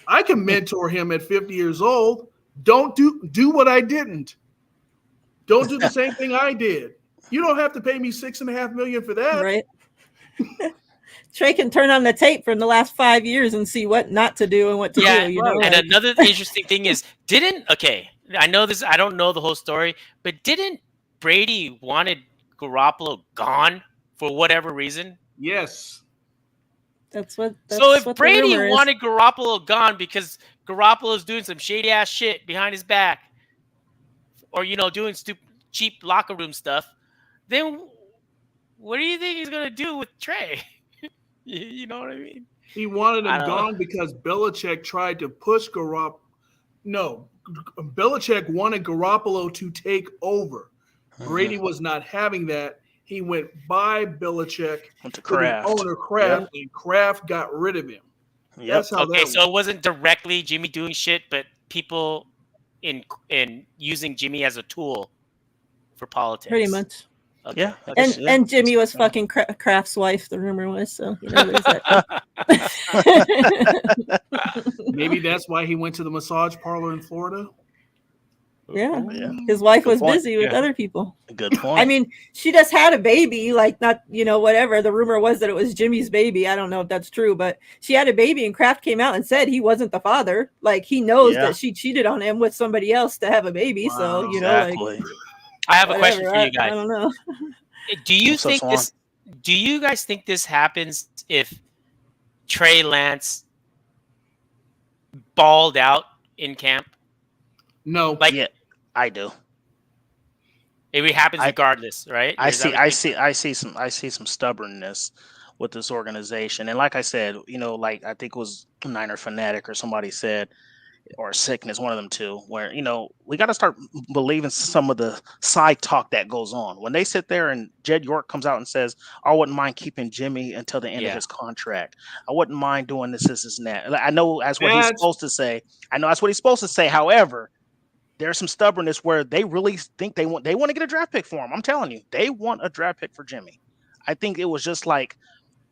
Speaker 4: I can mentor him at 50 years old. Don't do what I didn't. Don't do the same thing I did. You don't have to pay me $6.5 million for that.
Speaker 1: Right. Trey can turn on the tape from the last 5 years and see what not to do and what to do.
Speaker 3: And another interesting thing is, I know this, I don't know the whole story, but didn't Brady wanted Garoppolo gone for whatever reason?
Speaker 4: Yes.
Speaker 1: So
Speaker 3: if Brady wanted Garoppolo gone because Garoppolo's doing some shady ass shit behind his back, or doing stupid, cheap locker room stuff, then what do you think he's gonna do with Trey? You know what I mean?
Speaker 4: He wanted him gone because Belichick tried to push Garoppolo. No, Belichick wanted Garoppolo to take over. Brady was not having that. He went by Belichick
Speaker 2: to the
Speaker 4: owner Kraft, and Kraft got rid of him.
Speaker 2: Yep.
Speaker 4: That's how that
Speaker 3: so it wasn't directly Jimmy doing shit, but people in using Jimmy as a tool for politics.
Speaker 1: Pretty much.
Speaker 3: Okay.
Speaker 2: Yeah.
Speaker 1: And Jimmy was fucking Kraft's wife, the rumor was. So, there's that.
Speaker 4: Maybe that's why he went to the massage parlor in Florida.
Speaker 1: Yeah. His wife was busy with other people.
Speaker 2: Good point.
Speaker 1: I mean, she just had a baby, like not, whatever. The rumor was that it was Jimmy's baby. I don't know if that's true, but she had a baby and Kraft came out and said he wasn't the father. Like he knows that she cheated on him with somebody else to have a baby. Wow, so,
Speaker 2: exactly.
Speaker 3: I have a question for you guys.
Speaker 1: I don't know.
Speaker 3: Do you guys think this happens if Trey Lance balled out in camp?
Speaker 4: No.
Speaker 2: I do.
Speaker 3: It happens regardless, right?
Speaker 2: I see some stubbornness with this organization. And like I said, like I think it was Niner Fanatic or somebody said, or Sickness, one of them two, where, we got to start believing some of the side talk that goes on. When they sit there and Jed York comes out and says, I wouldn't mind keeping Jimmy until the end of his contract. I wouldn't mind doing this and that. I know that's what he's supposed to say. However, there's some stubbornness where they really think they want to get a draft pick for him. I'm telling you, they want a draft pick for Jimmy. I think it was just like,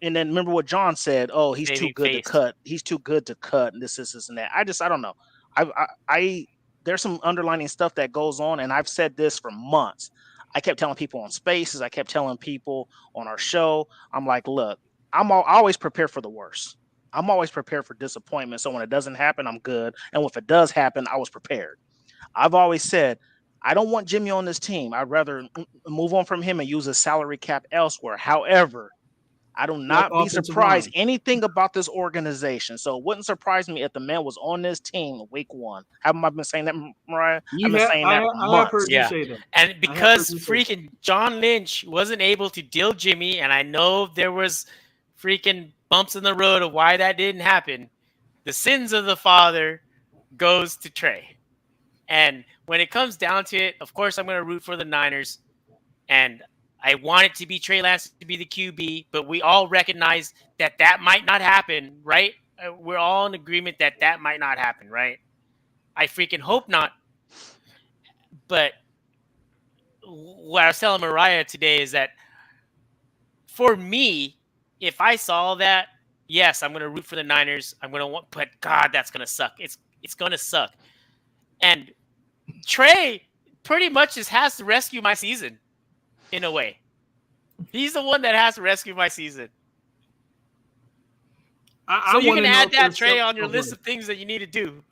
Speaker 2: and then remember what John said. Oh, he's too good to cut. He's too good to cut. And this and that. I don't know. I there's some underlining stuff that goes on, and I've said this for months. I kept telling people on Spaces. I kept telling people on our show. I'm like, look, I always prepare for the worst. I'm always prepared for disappointment. So when it doesn't happen, I'm good. And if it does happen, I was prepared. I've always said, I don't want Jimmy on this team. I'd rather move on from him and use a salary cap elsewhere. However, I do not be surprised anything about this organization. So it wouldn't surprise me if the man was on this team week 1. Haven't I been saying that, Miriah? I've been saying that for months.
Speaker 4: Heard you say that.
Speaker 3: And because freaking John Lynch wasn't able to deal Jimmy, and I know there was freaking bumps in the road of why that didn't happen, the sins of the father goes to Trey. And when it comes down to it, of course, I'm going to root for the Niners. And I want it to be Trey Lance to be the QB, but we all recognize that might not happen, right? We're all in agreement that might not happen, right? I freaking hope not. But what I was telling Miriah today is that for me, if I saw that, yes, I'm going to root for the Niners. I'm going to want, but God, that's going to suck. It's going to suck. And Trey pretty much just has to rescue my season in a way. He's the one that has to rescue my season. So you can add that, Trey, on your list of things that you need to do.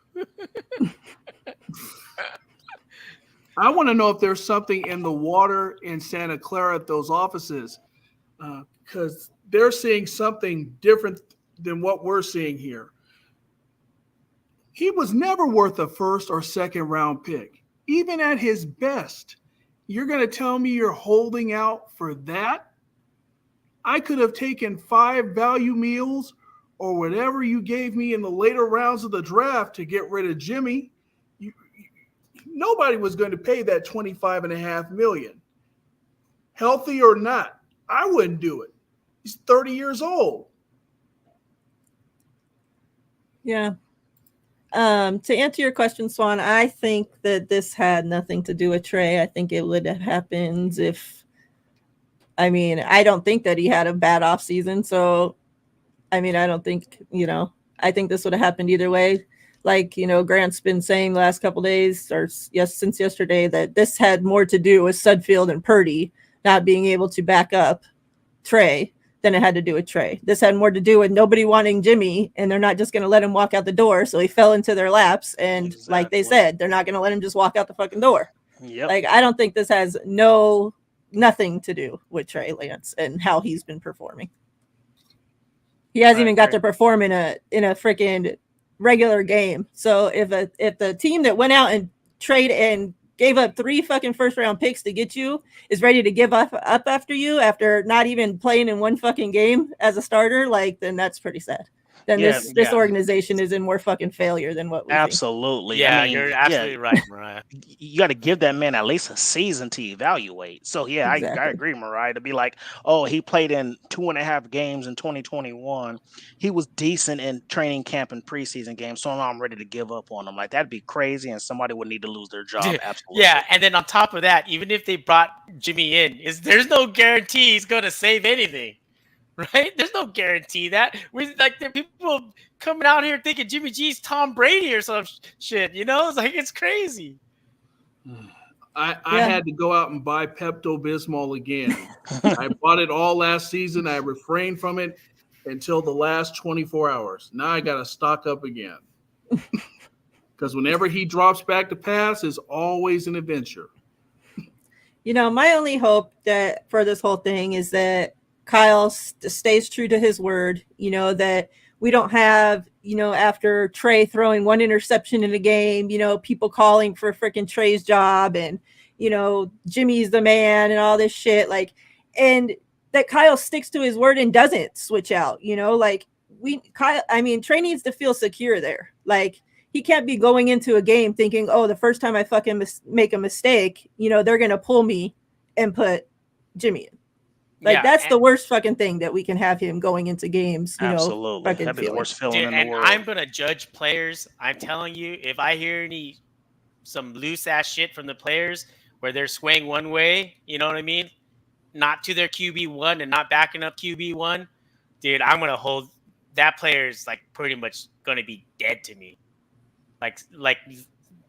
Speaker 4: I want to know if there's something in the water in Santa Clara at those offices, because they're seeing something different than what we're seeing here. He was never worth a first or second round pick, even at his best. You're going to tell me you're holding out for that? I could have taken 5 value meals or whatever you gave me in the later rounds of the draft to get rid of Jimmy. Nobody was going to pay that $25.5 million. Healthy or not, I wouldn't do it. He's 30 years old.
Speaker 1: Yeah. To answer your question, Swan, I think that this had nothing to do with Trey. I think it would have happened I don't think that he had a bad offseason. So, I don't think, I think this would have happened either way. Like, Grant's been saying the last couple of days since yesterday that this had more to do with Sudfeld and Purdy not being able to back up Trey than it had to do with Trey. This had more to do with nobody wanting Jimmy, and they're not just going to let him walk out the door. So he fell into their laps. And like they said, they're not going to let him just walk out the fucking door.
Speaker 2: Yep.
Speaker 1: Like, I don't think this has nothing to do with Trey Lance and how he's been performing. He hasn't even got to perform in a freaking regular game. So if the team that went out and trade and gave up 3 fucking first round picks to get you is ready to give up after you after not even playing in one fucking game as a starter, then that's pretty sad. Then this organization is in more fucking failure than what we
Speaker 2: absolutely.
Speaker 3: Yeah, you're absolutely right, Miriah.
Speaker 2: You got to give that man at least a season to evaluate. So exactly. I agree, Miriah, to be like, oh, he played in 2.5 games in 2021. He was decent in training camp and preseason games, so now I'm ready to give up on him. Like, that'd be crazy, and somebody would need to lose their job. Absolutely.
Speaker 3: Yeah, and then on top of that, even if they brought Jimmy in, there's no guarantee he's going to save anything. Right? There's no guarantee that there are people coming out here thinking Jimmy G's Tom Brady or some shit. It's crazy.
Speaker 4: I had to go out and buy Pepto-Bismol again. I bought it all last season. I refrained from it until the last 24 hours. Now I got to stock up again. Because whenever he drops back to pass, is always an adventure.
Speaker 1: My only hope that for this whole thing is that Kyle stays true to his word, that we don't have, after Trey throwing 1 interception in a game, people calling for freaking Trey's job and, Jimmy's the man and all this shit. And that Kyle sticks to his word and doesn't switch out, Trey needs to feel secure there. He can't be going into a game thinking, oh, the first time I fucking make a mistake, they're going to pull me and put Jimmy in. That's the worst fucking thing that we can have him going into games.
Speaker 2: Absolutely. That'd be the worst feeling in the world.
Speaker 3: I'm going to judge players. I'm telling you, if I hear some loose ass shit from the players where they're swaying one way, you know what I mean? Not to their QB1 and not backing up QB1, dude, I'm going to hold that player's pretty much going to be dead to me.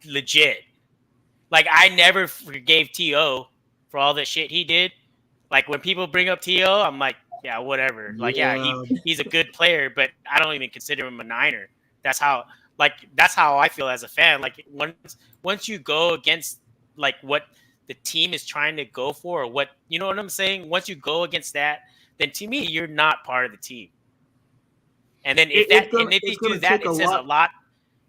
Speaker 3: Legit. I never forgave T.O. for all the shit he did. When people bring up T.O., I'm like, yeah, whatever. He's a good player, but I don't even consider him a Niner. That's how I feel as a fan. Once you go against what the team is trying to go for, or what, you know what I'm saying? Once you go against that, then to me, you're not part of the team. And then if they do that, it says a lot.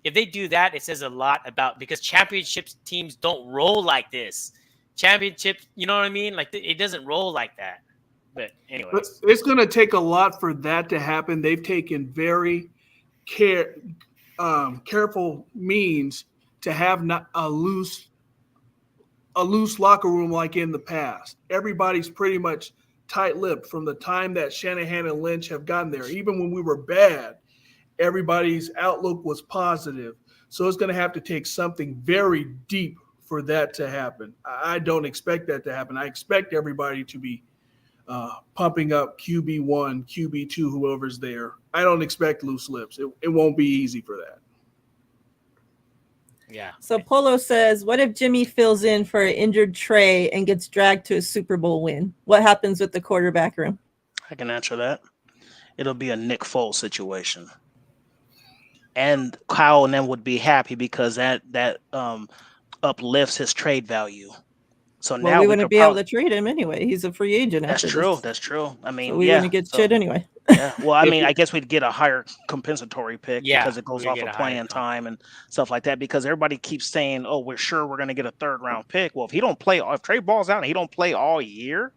Speaker 3: If they do that, it says a lot about, because championship teams don't roll like this. Championship, you know what I mean? It doesn't roll like that. But anyways,
Speaker 4: but it's going to take a lot for that to happen. They've taken very careful means to have not a loose locker room like in the past. Everybody's pretty much tight-lipped from the time that Shanahan and Lynch have gotten there. Even when we were bad, everybody's outlook was positive. So it's going to have to take something very deep for that to happen. I don't expect that to happen. I expect everybody to be pumping up QB1, QB2, whoever's there. I don't expect loose lips. It won't be easy for that.
Speaker 3: Yeah.
Speaker 1: So Polo says, what if Jimmy fills in for an injured Trey and gets dragged to a Super Bowl win? What happens with the quarterback room?
Speaker 2: I can answer that. It'll be a Nick Foles situation. And Kyle and them would be happy because that uplifts his trade value. So
Speaker 1: Well,
Speaker 2: now
Speaker 1: we wouldn't be able to trade him anyway. He's a free agent.
Speaker 2: That's
Speaker 1: after
Speaker 2: true.
Speaker 1: this.
Speaker 2: That's true. I mean,
Speaker 1: so we wouldn't get shit anyway.
Speaker 2: Yeah. Well, I mean, I guess we'd get a higher compensatory pick because it goes off of playing time and stuff like that. Because everybody keeps saying, "Oh, we're sure we're going to get a 3rd round pick." Well, if Trey balls out and he don't play all year,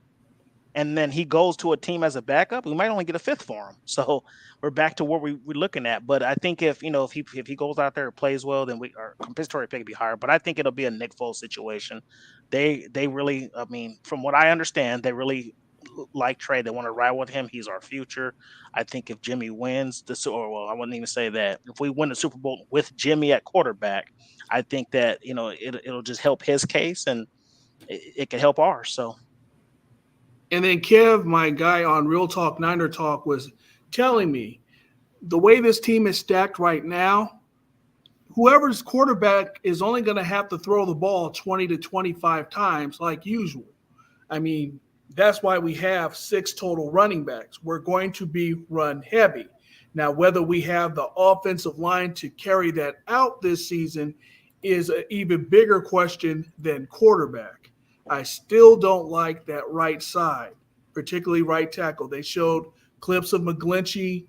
Speaker 2: and then he goes to a team as a backup, we might only get a 5th for him. So we're back to what we're looking at. But I think if he goes out there and plays well, then our compensatory pick will be higher. But I think it'll be a Nick Foles situation. They really, I mean, from what I understand, they really like Trey. They want to ride with him. He's our future. I think if Jimmy wins I wouldn't even say that. If we win the Super Bowl with Jimmy at quarterback, I think that it'll just help his case and it could help ours. So.
Speaker 4: And then Kev, my guy on Real Talk Niner Talk, was telling me the way this team is stacked right now, whoever's quarterback is only going to have to throw the ball 20 to 25 times like usual. I mean, that's why we have 6 total running backs. We're going to be run heavy. Now, whether we have the offensive line to carry that out this season is an even bigger question than quarterback. I still don't like that right side, particularly right tackle. They showed clips of McGlinchey.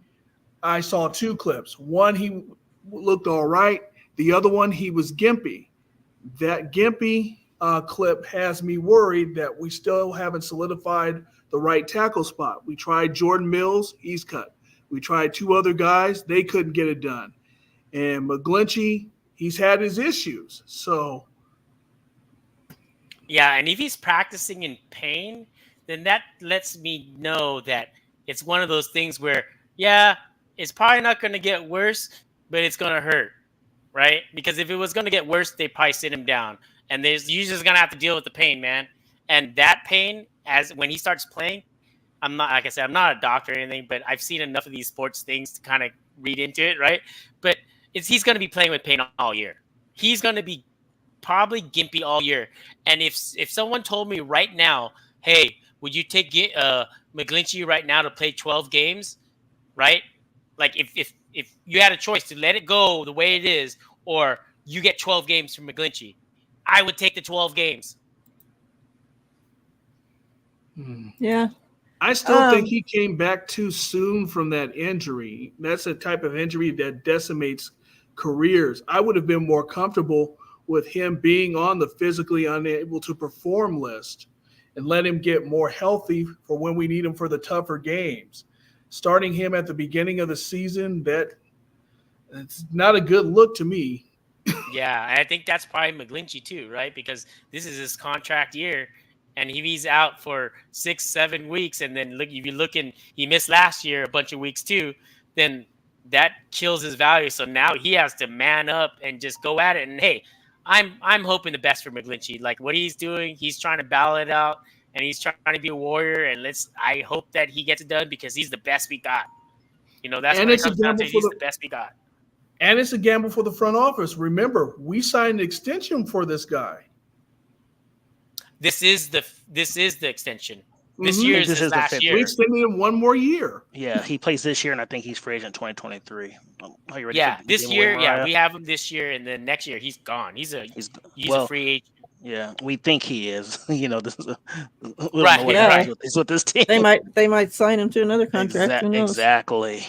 Speaker 4: I saw 2 clips. One, he looked all right. The other one, he was gimpy. That gimpy clip has me worried that we still haven't solidified the right tackle spot. We tried Jordan Mills. He's cut. We tried 2 other guys. They couldn't get it done. And McGlinchey, he's had his issues. So –
Speaker 3: yeah, and if he's practicing in pain, then that lets me know that it's one of those things where, yeah, it's probably not going to get worse, but it's going to hurt, right? Because if it was going to get worse, they probably sit him down. And you're just going to have to deal with the pain, man. And that pain, when he starts playing, I'm not a doctor or anything, but I've seen enough of these sports things to kind of read into it, right? But he's going to be playing with pain all year. He's going to be probably gimpy all year. And if someone told me right now, hey, would you take McGlinchey right now to play 12 games, right? Like if you had a choice to let it go the way it is, or you get 12 games from McGlinchey, I would take the 12 games.
Speaker 1: Yeah.
Speaker 4: I still think he came back too soon from that injury. That's a type of injury that decimates careers. I would have been more comfortable with him being on the physically unable to perform list and let him get more healthy for when we need him for the tougher games. Starting him at the beginning of the season, it's not a good look to me.
Speaker 3: Yeah, I think that's probably McGlinchey too, right? Because this is his contract year, and if he's out for 6-7 weeks, and then if you're looking, he missed last year a bunch of weeks too, then that kills his value. So now he has to man up and just go at it. And hey, I'm hoping the best for McGlinchey. Like what he's doing, he's trying to battle it out, and he's trying to be a warrior. And I hope that he gets it done because he's the best we got. That's what it comes down to. He's the best we got.
Speaker 4: And it's a gamble for the front office. Remember, we signed an extension for this guy.
Speaker 3: This is the extension. This year is his last year.
Speaker 4: We extended him 1 more year.
Speaker 2: Yeah, he plays this year, and I think he's free agent 2023. Are you ready?
Speaker 3: Yeah, this year, yeah, we have him this year, and then next year he's gone. He's a free agent.
Speaker 2: Yeah, we think he is. This is
Speaker 3: right. Yeah,
Speaker 2: it's with this team.
Speaker 1: They might sign him to another contract.
Speaker 2: Exactly.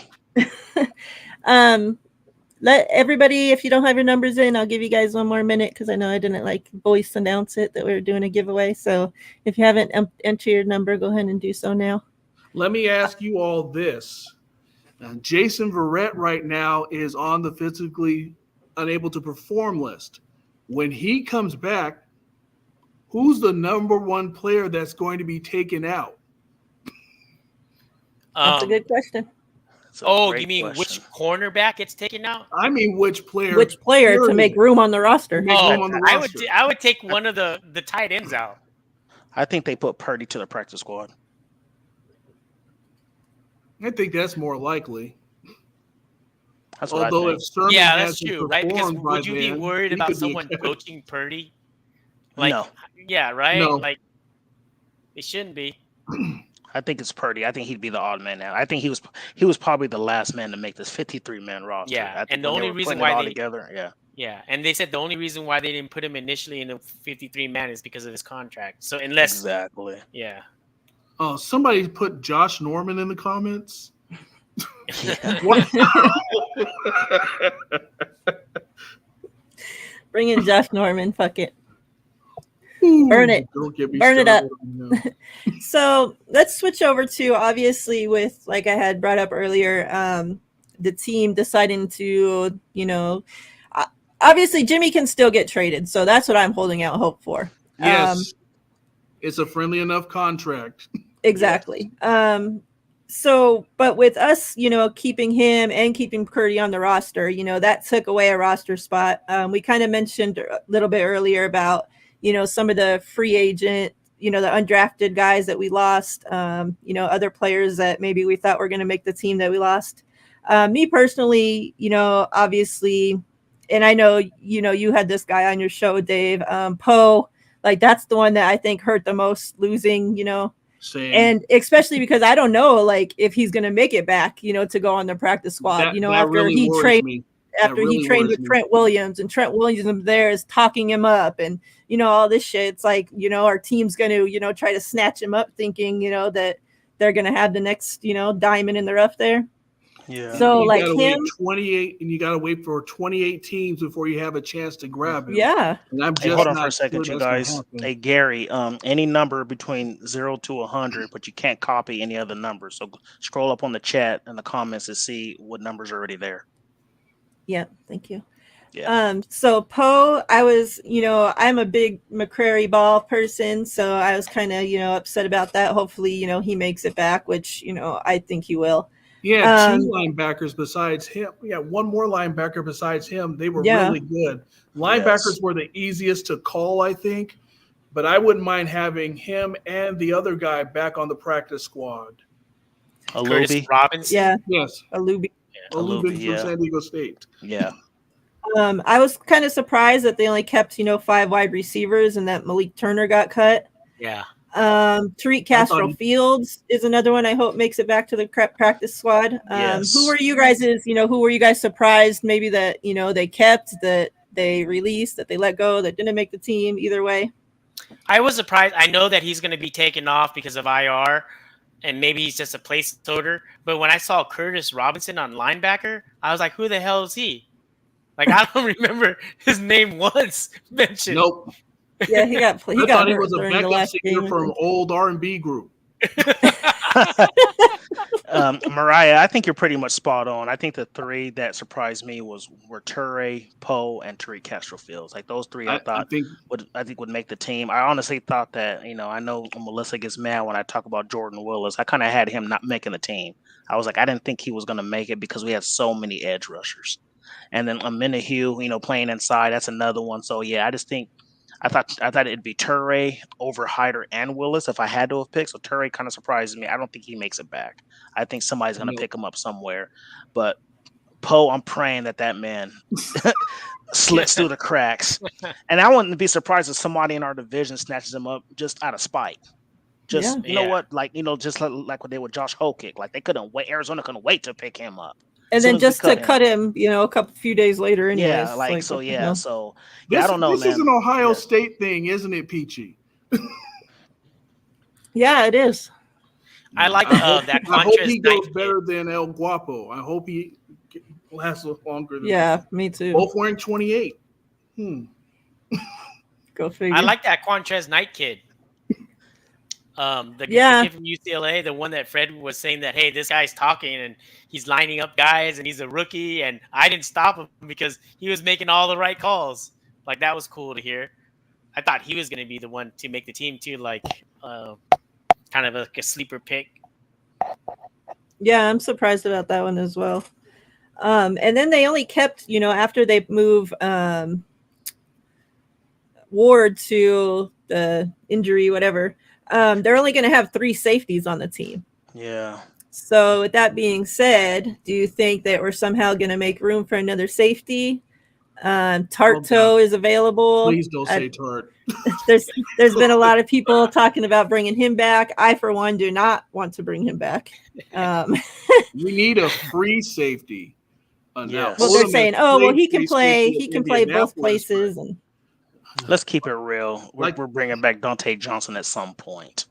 Speaker 1: Let everybody, if you don't have your numbers in, I'll give you guys 1 more minute because I know I didn't voice announce it that we were doing a giveaway. So if you haven't entered your number, go ahead and do so now.
Speaker 4: Let me ask you all this. Jason Verrett right now is on the physically unable to perform list. When he comes back, who's the number one player that's going to be taken out?
Speaker 1: That's a good question.
Speaker 3: You mean which cornerback gets taken out?
Speaker 4: I mean, which player?
Speaker 1: Which player to make room on the roster?
Speaker 3: I would take one of the tight ends out.
Speaker 2: I think they put Purdy to the practice squad.
Speaker 4: I think that's more likely.
Speaker 2: That's what
Speaker 4: Although
Speaker 2: I think.
Speaker 4: if Sermon
Speaker 3: that's true, right? Because would you be
Speaker 4: then,
Speaker 3: worried about someone coaching Purdy?
Speaker 2: No.
Speaker 3: Yeah, right?
Speaker 4: No.
Speaker 3: Like, it shouldn't be.
Speaker 2: I think it's Purdy. I think he'd be the odd man out. I think he was probably the last man to make this 53-man roster.
Speaker 3: Yeah, and the only reason why and they said the only reason why they didn't put him initially in the 53-man is because of his contract. So
Speaker 2: exactly.
Speaker 3: Yeah.
Speaker 4: Oh, somebody put Josh Norman in the comments.
Speaker 1: Bring in Josh Norman. Fuck it. Burn it. Burn it up. So let's switch over to, obviously, with, like I had brought up earlier, the team deciding to, obviously Jimmy can still get traded. So that's what I'm holding out hope for.
Speaker 4: Yes. It's a friendly enough contract.
Speaker 1: Exactly. So, but with us, keeping him and keeping Purdy on the roster, that took away a roster spot. We kind of mentioned a little bit earlier about, some of the free agent, the undrafted guys that we lost, other players that maybe we thought were going to make the team that we lost. Me personally, obviously, and I know, you had this guy on your show, Dave, Poe, like that's the one that I think hurt the most losing,
Speaker 4: Same.
Speaker 1: And especially because I don't know, like, if he's going to make it back, to go on the practice squad, after he trained with Trent Williams, and Trent Williams there is talking him up and, all this shit. It's like, our team's going to, try to snatch him up thinking, that they're going to have the next, diamond in the rough there.
Speaker 2: Yeah.
Speaker 1: So
Speaker 4: you
Speaker 1: like
Speaker 4: gotta
Speaker 1: him,
Speaker 4: wait 28, and you got to wait for 28 teams before you have a chance to grab him.
Speaker 1: Yeah.
Speaker 4: And I'm just
Speaker 2: hold on for a second, you guys.
Speaker 4: Hey,
Speaker 2: Gary, any number between 0 to 100, but you can't copy any other numbers. So scroll up on the chat and the comments to see what numbers are already there.
Speaker 1: Yeah. Thank you.
Speaker 2: Yeah.
Speaker 1: So Poe, I was, I'm a big McCrary Ball person, so I was kind of, upset about that. Hopefully, he makes it back, which, I think he will.
Speaker 4: Yeah, two linebackers besides him. Yeah, one more linebacker besides him. They were really good. Linebackers were the easiest to call, I think, but I wouldn't mind having him and the other guy back on the practice squad.
Speaker 3: Curtis Robinson?
Speaker 1: Yeah.
Speaker 4: Yes.
Speaker 1: Alubi.
Speaker 4: Alubi from San Diego State.
Speaker 2: Yeah.
Speaker 1: I was kind of surprised that they only kept, 5 wide receivers and that Malik Turner got cut.
Speaker 3: Yeah.
Speaker 1: Tariq Castro-Fields is another one I hope makes it back to the practice squad. Who were you guys surprised maybe that, they kept, that they released, that they let go, that didn't make the team, either way?
Speaker 3: I was surprised. I know that he's going to be taken off because of IR, and maybe he's just a placeholder. But when I saw Curtis Robinson on linebacker, I was like, who the hell is he? Like, I don't remember his name once mentioned.
Speaker 4: Nope.
Speaker 1: Yeah, he got
Speaker 4: I thought he was a backup singer from an old R&B group.
Speaker 2: Miriah, I think you're pretty much spot on. I think the three that surprised me were Turay, Poe, and Tariq Castro-Fields. Like those three, I think would make the team. I honestly thought that, I know Melissa gets mad when I talk about Jordan Willis. I kind of had him not making the team. I was like, I didn't think he was going to make it because we had so many edge rushers. And then Minihue, playing inside, that's another one. So yeah, I thought it'd be Turay over Hyder and Willis if I had to have picked. So Turay kind of surprises me. I don't think he makes it back. I think somebody's going to pick him up somewhere. But Poe, I'm praying that man slips through the cracks. And I wouldn't be surprised if somebody in our division snatches him up just out of spite. Just, you know what? Like, just like what they did with Josh Hokick. Like, they couldn't wait. Arizona couldn't wait to pick him up.
Speaker 1: And then just to cut him, a few days later anyways.
Speaker 2: Yeah, so I don't know,
Speaker 4: this
Speaker 2: man.
Speaker 4: This is an Ohio State thing, isn't it, Peachy?
Speaker 1: Yeah, it is.
Speaker 3: I like that.
Speaker 4: I hope he goes better than El Guapo. I hope he lasts longer than
Speaker 1: me too.
Speaker 4: Both wearing 28.
Speaker 1: Go figure.
Speaker 3: I like that Quantrez Knight kid. The
Speaker 1: Yeah.
Speaker 3: kid from UCLA, the one that Fred was saying that, hey, this guy's talking and he's lining up guys and he's a rookie, and I didn't stop him because he was making all the right calls. Like, that was cool to hear. I thought he was going to be the one to make the team too, like kind of like a sleeper pick.
Speaker 1: Yeah, I'm surprised about that one as well. And then they only kept, after they move Ward to the injury, whatever, they're only going to have 3 safeties on the team.
Speaker 2: Yeah.
Speaker 1: So with that being said, do you think that we're somehow going to make room for another safety? Tarto is available.
Speaker 4: Please don't say Tart.
Speaker 1: There's been a lot of people talking about bringing him back. I, for one, do not want to bring him back.
Speaker 4: We need a free safety.
Speaker 2: Yes.
Speaker 1: Well, they're saying, he can play. He can play both
Speaker 4: Indianapolis,
Speaker 1: places. And
Speaker 2: Let's keep it real. We're
Speaker 4: Like-
Speaker 2: bringing back Dante Johnson at some point.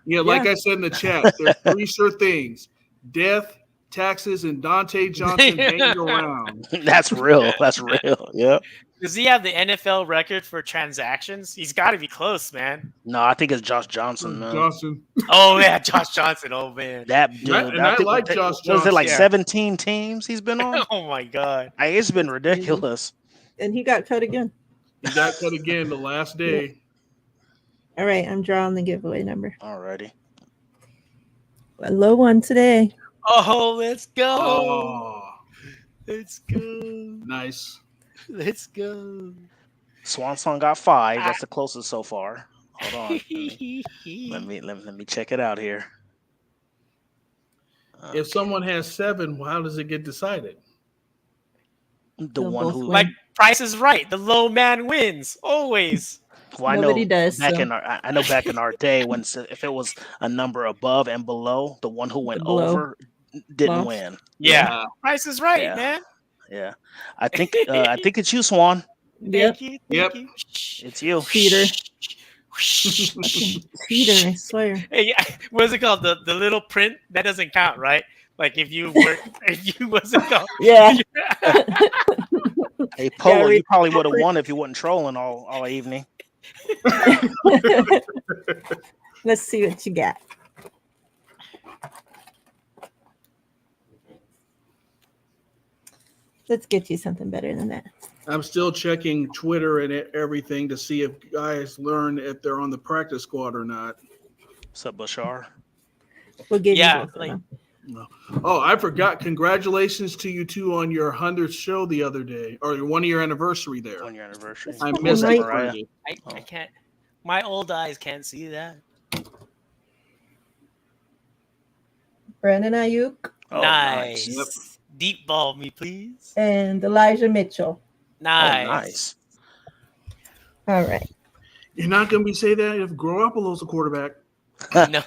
Speaker 4: Yeah, like I said in the chat, there's 3 sure things: death, taxes, and Dante Johnson hanging around.
Speaker 2: That's real. That's real. Yeah.
Speaker 3: Does he have the NFL record for transactions? He's got to be close, man.
Speaker 2: No, I think it's Josh Johnson, man.
Speaker 4: Johnson.
Speaker 3: Oh, yeah, Josh Johnson. Oh, man.
Speaker 2: That dude.
Speaker 4: I
Speaker 2: think-
Speaker 4: like Josh
Speaker 2: Was it like
Speaker 3: Johnson.
Speaker 2: 17 teams he's been on?
Speaker 3: Oh, my God.
Speaker 2: It's been ridiculous.
Speaker 1: and he got cut again.
Speaker 4: He got cut again the last day.
Speaker 1: All right, I'm drawing the giveaway number.
Speaker 2: Alrighty.
Speaker 1: A low one today.
Speaker 3: Oh, let's go.
Speaker 4: Oh,
Speaker 3: Let's go.
Speaker 4: nice.
Speaker 3: Let's go.
Speaker 2: Swan Song got 5. That's the closest so far. Hold on. let me check it out here.
Speaker 4: If someone has 7, how does it get decided?
Speaker 2: The
Speaker 1: They'll
Speaker 2: one
Speaker 1: both
Speaker 2: who
Speaker 1: win.
Speaker 3: Like, Price is Right. The low man wins. Always.
Speaker 2: Well, I
Speaker 1: Nobody
Speaker 2: know
Speaker 1: does,
Speaker 2: back
Speaker 1: so.
Speaker 2: in our day when if it was a number above and below, the one who went
Speaker 1: Below.
Speaker 2: over didn't
Speaker 1: Lost.
Speaker 2: win.
Speaker 3: Yeah. Price is Right,
Speaker 2: Yeah.
Speaker 3: man.
Speaker 2: Yeah, I think it's you, Swan.
Speaker 1: Yep.
Speaker 3: Thank you.
Speaker 4: Yep.
Speaker 3: Thank you.
Speaker 2: It's you.
Speaker 1: Cheater. Cheater, I swear.
Speaker 3: Hey, yeah, what's it called? The little print that doesn't count, right? Like if you what's it called?
Speaker 1: Yeah.
Speaker 2: Hey, Polo,
Speaker 1: read-
Speaker 2: you probably would have won if you wasn't trolling all evening.
Speaker 1: Let's see what you got. Let's get you something better than that.
Speaker 4: I'm still checking Twitter and everything to see if guys learn if they're on the practice squad or not.
Speaker 2: What's up, Bashar?
Speaker 1: We'll give
Speaker 3: Yeah,
Speaker 1: you both of
Speaker 3: like-
Speaker 1: them.
Speaker 4: Oh, I forgot. Congratulations to you two on your 100th show the other day, or your 1 year anniversary there.
Speaker 2: 1 year anniversary.
Speaker 4: I
Speaker 1: fucking
Speaker 4: missed
Speaker 1: right.
Speaker 4: it. Friday.
Speaker 3: I can't. My old eyes can't see that.
Speaker 1: Brandon Ayuk
Speaker 2: Oh,
Speaker 3: Nice.
Speaker 4: Yep.
Speaker 3: Deep ball me, please.
Speaker 1: and Elijah Mitchell.
Speaker 3: Nice.
Speaker 2: Oh, nice.
Speaker 1: All right.
Speaker 4: You're not going to be saying that if Garoppolo's a quarterback.
Speaker 3: No.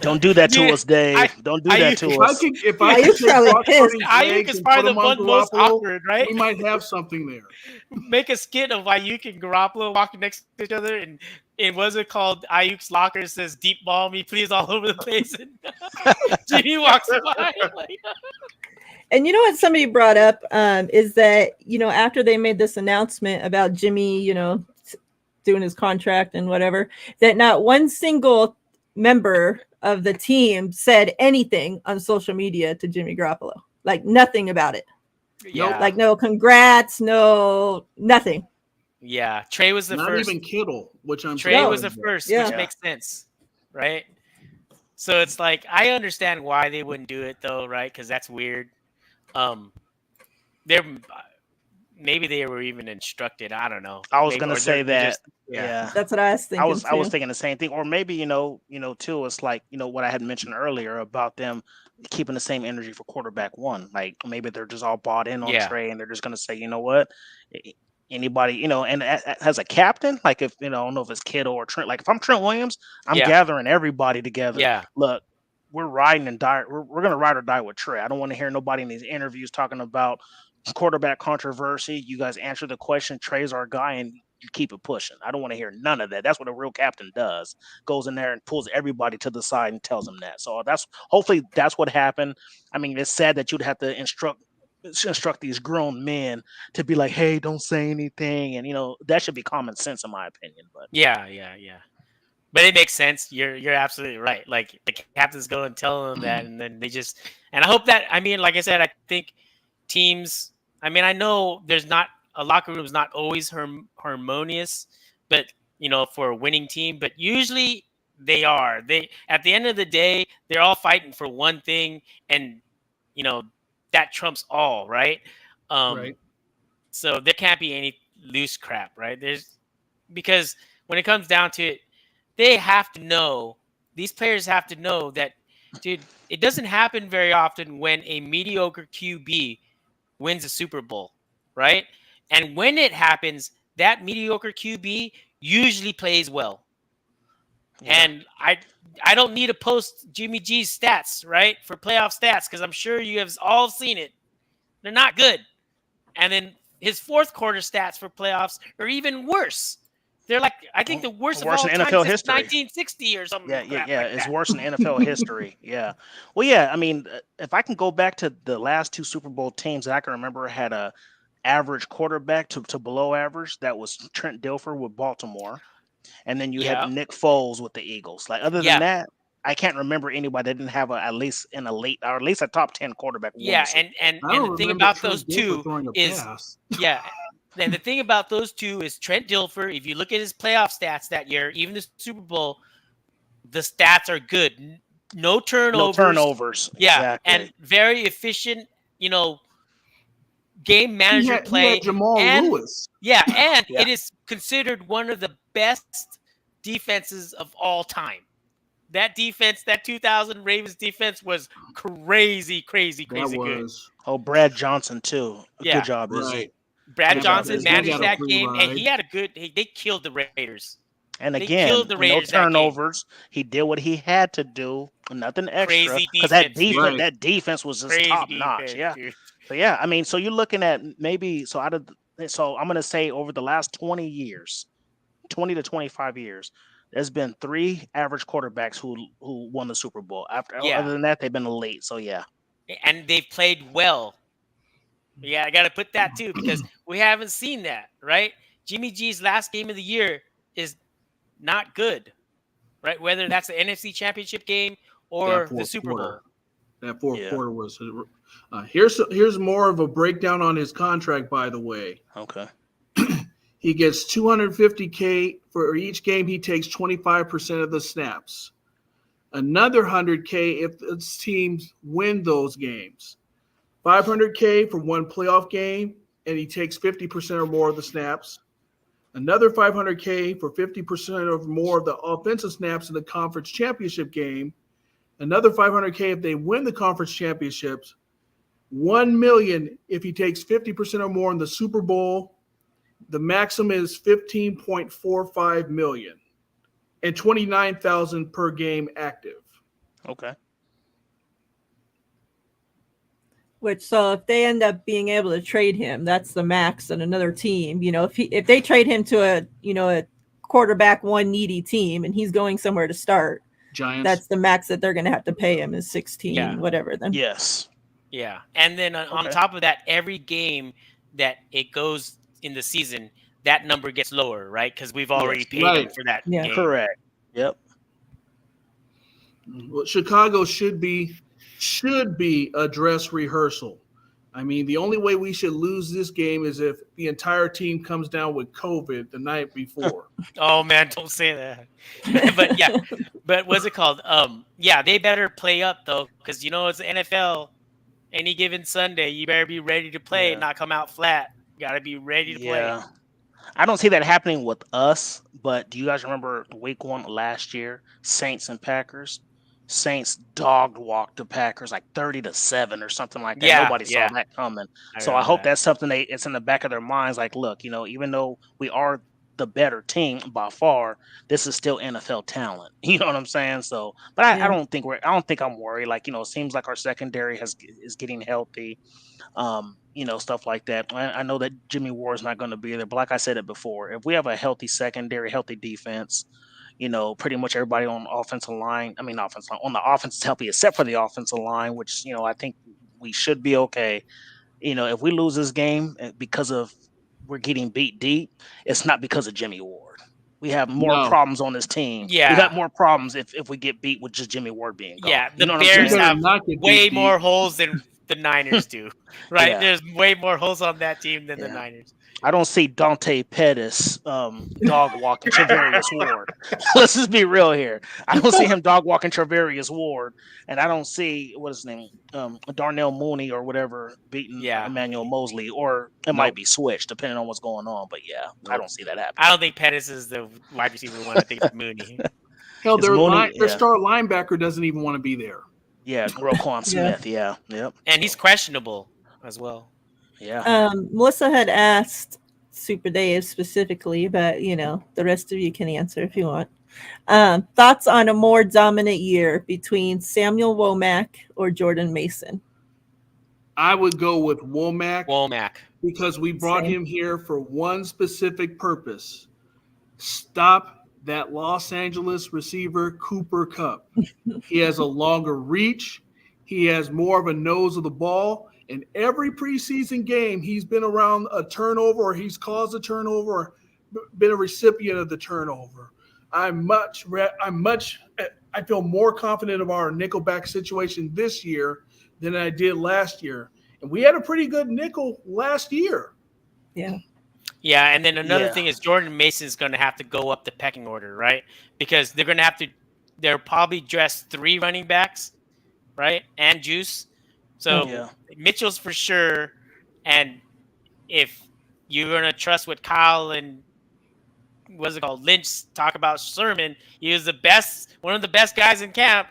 Speaker 2: Don't do that to
Speaker 3: Yeah,
Speaker 2: us, Dave. Don't do that to
Speaker 4: If I
Speaker 2: us.
Speaker 4: could, if
Speaker 1: Are
Speaker 4: I
Speaker 1: you
Speaker 4: could take
Speaker 1: probably
Speaker 4: Brock
Speaker 1: pissed?
Speaker 4: Purdy's
Speaker 3: Ayuk
Speaker 4: legs
Speaker 3: is
Speaker 4: and
Speaker 3: probably
Speaker 4: put
Speaker 3: the
Speaker 4: him on
Speaker 3: one most
Speaker 4: Garoppolo,
Speaker 3: awkward, right?
Speaker 4: we might have something there.
Speaker 3: Make a skit of Ayuk and Garoppolo walking next to each other, and it was it called Ayuk's locker says "deep ball me, please" all over the place, and Jimmy walks by. Like,
Speaker 1: And you know what somebody brought up is that, after they made this announcement about Jimmy, doing his contract and whatever, that not one single member of the team said anything on social media to Jimmy Garoppolo. Like nothing about it.
Speaker 3: yeah,
Speaker 1: Like no congrats, no nothing.
Speaker 3: yeah. Trey was the
Speaker 4: Not
Speaker 3: first.
Speaker 4: even Kittle, which I'm
Speaker 3: Trey
Speaker 4: surprised
Speaker 3: was the
Speaker 4: at.
Speaker 3: first,
Speaker 1: Yeah.
Speaker 3: which makes sense, right? So it's like I understand why they wouldn't do it though, right? Because that's weird. They're maybe they were even instructed. I don't know.
Speaker 2: I was
Speaker 3: Maybe-
Speaker 2: gonna
Speaker 3: or
Speaker 2: say
Speaker 3: they're
Speaker 2: that.
Speaker 3: just-
Speaker 2: Yeah.
Speaker 1: That's what I was thinking.
Speaker 2: I was
Speaker 1: too.
Speaker 2: thinking the same thing, or maybe too. It's like what I had mentioned earlier about them keeping the same energy for quarterback one. Like maybe they're just all bought in on
Speaker 3: Yeah.
Speaker 2: Trey, and they're just gonna say, you know what, anybody, and as a captain, like if I don't know if it's Kittle or Trent. Like if I'm Trent Williams, I'm
Speaker 3: Yeah.
Speaker 2: gathering everybody together.
Speaker 3: Yeah,
Speaker 2: Look, we're riding and die. We're gonna ride or die with Trey. I don't want to hear nobody in these interviews talking about quarterback controversy. You guys answer the question. Trey's our guy, and you keep it pushing. I don't want to hear none of that. That's what a real captain does. Goes in there and pulls everybody to the side and tells them that. So hopefully that's what happened. I mean, it's sad that you'd have to instruct these grown men to be like, hey, don't say anything, and that should be common sense in my opinion. But
Speaker 3: yeah. But it makes sense. You're absolutely right. Like the captains go and tell them that, and then they just. And I hope that. I mean, like I said, I think teams. I mean, I know there's not a locker room is not always harmonious, but for a winning team, but usually they are. They at the end of the day, they're all fighting for one thing, and you know that trumps all, right? Um,
Speaker 4: Right.
Speaker 3: so there can't be any loose crap, right? Because when it comes down to it, they have to know. These players have to know that, dude. It doesn't happen very often when a mediocre QB wins a Super Bowl, right? And when it happens, that mediocre QB usually plays well.
Speaker 2: Yeah.
Speaker 3: And I don't need to post Jimmy G's stats, right, for playoff stats, because I'm sure you have all seen it. They're not good. And then his fourth quarter stats for playoffs are even worse. They're like, I think, the worst of
Speaker 2: Worse
Speaker 3: all
Speaker 2: in
Speaker 3: time
Speaker 2: NFL
Speaker 3: since
Speaker 2: history.
Speaker 3: 1960 or something
Speaker 2: Yeah, yeah,
Speaker 3: crap
Speaker 2: yeah.
Speaker 3: like
Speaker 2: It's
Speaker 3: that.
Speaker 2: worse in NFL history. Yeah. Well, yeah. I mean, if I can go back to the last two Super Bowl teams that I can remember had a average quarterback to below average, that was Trent Dilfer with Baltimore, and then you had
Speaker 3: Yeah,
Speaker 2: Nick Foles with the Eagles. Like other than
Speaker 3: yeah,
Speaker 2: that, I can't remember anybody that didn't have at least in a late or at least a top 10 quarterback won the
Speaker 3: yeah.
Speaker 2: Super
Speaker 3: And
Speaker 2: Bowl.
Speaker 3: and
Speaker 4: I
Speaker 3: and
Speaker 4: don't
Speaker 3: the thing
Speaker 4: remember
Speaker 3: about those
Speaker 4: Trent Dilfer
Speaker 3: two
Speaker 4: throwing a
Speaker 3: is,
Speaker 4: pass.
Speaker 3: yeah. And the thing about those two is Trent Dilfer. If you look at his playoff stats that year, even the Super Bowl, the stats are good. No
Speaker 2: No
Speaker 3: turnovers.
Speaker 2: turnovers.
Speaker 3: Yeah,
Speaker 2: Exactly.
Speaker 3: and very efficient. Game
Speaker 4: He
Speaker 3: manager
Speaker 4: had
Speaker 3: play,
Speaker 4: Jamal
Speaker 3: and
Speaker 4: Lewis.
Speaker 3: yeah, and
Speaker 2: Yeah.
Speaker 3: it is considered one of the best defenses of all time. That defense, that 2000 Ravens defense, was crazy, crazy,
Speaker 4: That
Speaker 3: crazy good.
Speaker 4: was
Speaker 2: Oh, Brad Johnson too. Good
Speaker 3: Yeah,
Speaker 2: job, Izzy.
Speaker 4: right.
Speaker 3: Brad
Speaker 2: Good job,
Speaker 3: Johnson
Speaker 2: Izzy.
Speaker 4: He
Speaker 2: Good
Speaker 3: managed
Speaker 4: got a
Speaker 3: that
Speaker 2: job.
Speaker 4: free
Speaker 3: game, and
Speaker 4: ride.
Speaker 3: he had a good. They killed the Raiders.
Speaker 2: And
Speaker 3: They killed
Speaker 2: again,
Speaker 3: the
Speaker 2: no
Speaker 3: Raiders that game.
Speaker 2: turnovers. He did what he had to do, nothing extra,
Speaker 3: Crazy
Speaker 2: because
Speaker 3: defense, dude.
Speaker 4: Right.
Speaker 2: that defense was just
Speaker 3: Crazy
Speaker 2: top notch.
Speaker 3: defense,
Speaker 2: Yeah.
Speaker 3: dude.
Speaker 2: So yeah, I mean, so you're looking at maybe so so I'm gonna say over the last 20 years, 20 to 25 years, there's been three average quarterbacks who won the Super Bowl. After
Speaker 3: Yeah,
Speaker 2: other than that, they've been elite. So yeah,
Speaker 3: and they've played well. Yeah, I got to put that too, because we haven't seen that, right? Jimmy G's last game of the year is not good, right? Whether that's the NFC Championship game
Speaker 4: That
Speaker 3: or the
Speaker 4: fourth
Speaker 3: Super
Speaker 4: quarter.
Speaker 3: Bowl.
Speaker 4: That fourth
Speaker 2: yeah,
Speaker 4: quarter was. Here's more of a breakdown on his contract. By the way,
Speaker 2: okay,
Speaker 4: he gets $250K for each game. He takes 25% of the snaps. Another $100K if the teams win those games. $500K for one playoff game, and he takes 50% or more of the snaps. Another $500K for 50% or more of the offensive snaps in the conference championship game. Another $500K if they win the conference championships. $1 million if he takes 50% or more in the Super Bowl. The maximum is $15.45 million and $29,000 per game active.
Speaker 2: okay.
Speaker 1: Which, so if they end up being able to trade him, that's the max on another team. If they trade him to a quarterback one needy team and he's going somewhere to start,
Speaker 4: Giants.
Speaker 1: that's the max that they're going to have to pay him is 16,
Speaker 3: Yeah.
Speaker 1: whatever. Then
Speaker 2: Yes.
Speaker 3: Yeah, and then on
Speaker 2: Okay.
Speaker 3: top of that, every game that it goes in the season, that number gets lower, right? Because we've already paid him
Speaker 4: right.
Speaker 3: for that
Speaker 1: Yeah.
Speaker 3: game.
Speaker 2: Correct. Yep.
Speaker 4: Well, Chicago should be a dress rehearsal. I mean, the only way we should lose this game is if the entire team comes down with COVID the night before.
Speaker 3: Oh man, don't say that. But yeah, but what's it called? Yeah, they better play up though, because it's the NFL. Any given Sunday, you better be ready to play and
Speaker 2: Yeah.
Speaker 3: not come out flat. You got to be ready to play.
Speaker 2: Yeah. I don't see that happening with us, but do you guys remember week one last year? Saints and Packers. Saints dog walked the Packers like 30-7 or something like that.
Speaker 3: Yeah,
Speaker 2: Nobody saw
Speaker 3: yeah.
Speaker 2: that coming.
Speaker 3: I
Speaker 2: So I
Speaker 3: remember
Speaker 2: hope
Speaker 3: that.
Speaker 2: that's something it's in the back of their minds. Like, look, even though we are the better team by far, this is still NFL talent. You know what I'm saying? So, but I
Speaker 1: Yeah.
Speaker 2: don't think I'm worried. Like, it seems like our secondary is getting healthy. Stuff like that. I know that Jimmy Ward is not going to be there, but like I said it before, if we have a healthy secondary, healthy defense, pretty much everybody on the offensive line. I mean, offensive line, on the offense is healthy except for the offensive line, which I think we should be okay. If we lose this game because of we're getting beat deep, it's not because of Jimmy Ward. we have more
Speaker 4: No.
Speaker 2: problems on this team.
Speaker 3: Yeah.
Speaker 2: We got more problems if we get beat with just Jimmy Ward being gone.
Speaker 3: Yeah,
Speaker 2: You
Speaker 3: the
Speaker 2: know what I'm
Speaker 3: Bears
Speaker 2: saying?
Speaker 3: have
Speaker 4: Not get
Speaker 3: way
Speaker 4: beat.
Speaker 3: more holes than the Niners do, right?
Speaker 2: Yeah.
Speaker 3: There's way more holes on that team than the
Speaker 2: Yeah.
Speaker 3: Niners.
Speaker 2: I don't see Dante Pettis dog walking Travarius Ward. Let's just be real here. I don't see him dog walking Travarius Ward, and I don't see what is his name, Darnell Mooney or whatever beating
Speaker 3: Yeah.
Speaker 2: Emmanuel Mosley, or it might be switched depending on what's going on. But yeah, I don't see that happening.
Speaker 3: I don't think Pettis is the wide receiver one. I think it's Mooney.
Speaker 4: Hell,
Speaker 2: It's
Speaker 4: their
Speaker 2: Mooney, yeah.
Speaker 4: star linebacker doesn't even want to be there.
Speaker 2: Yeah, Roquan Smith. Yeah, yep,
Speaker 3: And he's questionable as well.
Speaker 2: yeah.
Speaker 1: Melissa had asked Super Dave specifically, but the rest of you can answer if you want. Thoughts on a more dominant year between Samuel Womack or Jordan Mason?
Speaker 4: I would go with Womack because we brought
Speaker 1: Same.
Speaker 4: him here for one specific purpose: stop that Los Angeles receiver Cooper Kupp. He has a longer reach. He has more of a nose of the ball. In every preseason game, he's been around a turnover, or he's caused a turnover, or been a recipient of the turnover. I feel more confident of our nickelback situation this year than I did last year. And we had a pretty good nickel last year.
Speaker 1: Yeah.
Speaker 3: Yeah, and then another
Speaker 2: Yeah.
Speaker 3: thing is Jordan Mason's going to have to go up the pecking order, right? Because they'll probably dress 3 running backs, right? And Juice. So
Speaker 2: Yeah.
Speaker 3: Mitchell's for sure. And if you're going to trust what Kyle and Lynch talk about Sermon, he was one of the best guys in camp,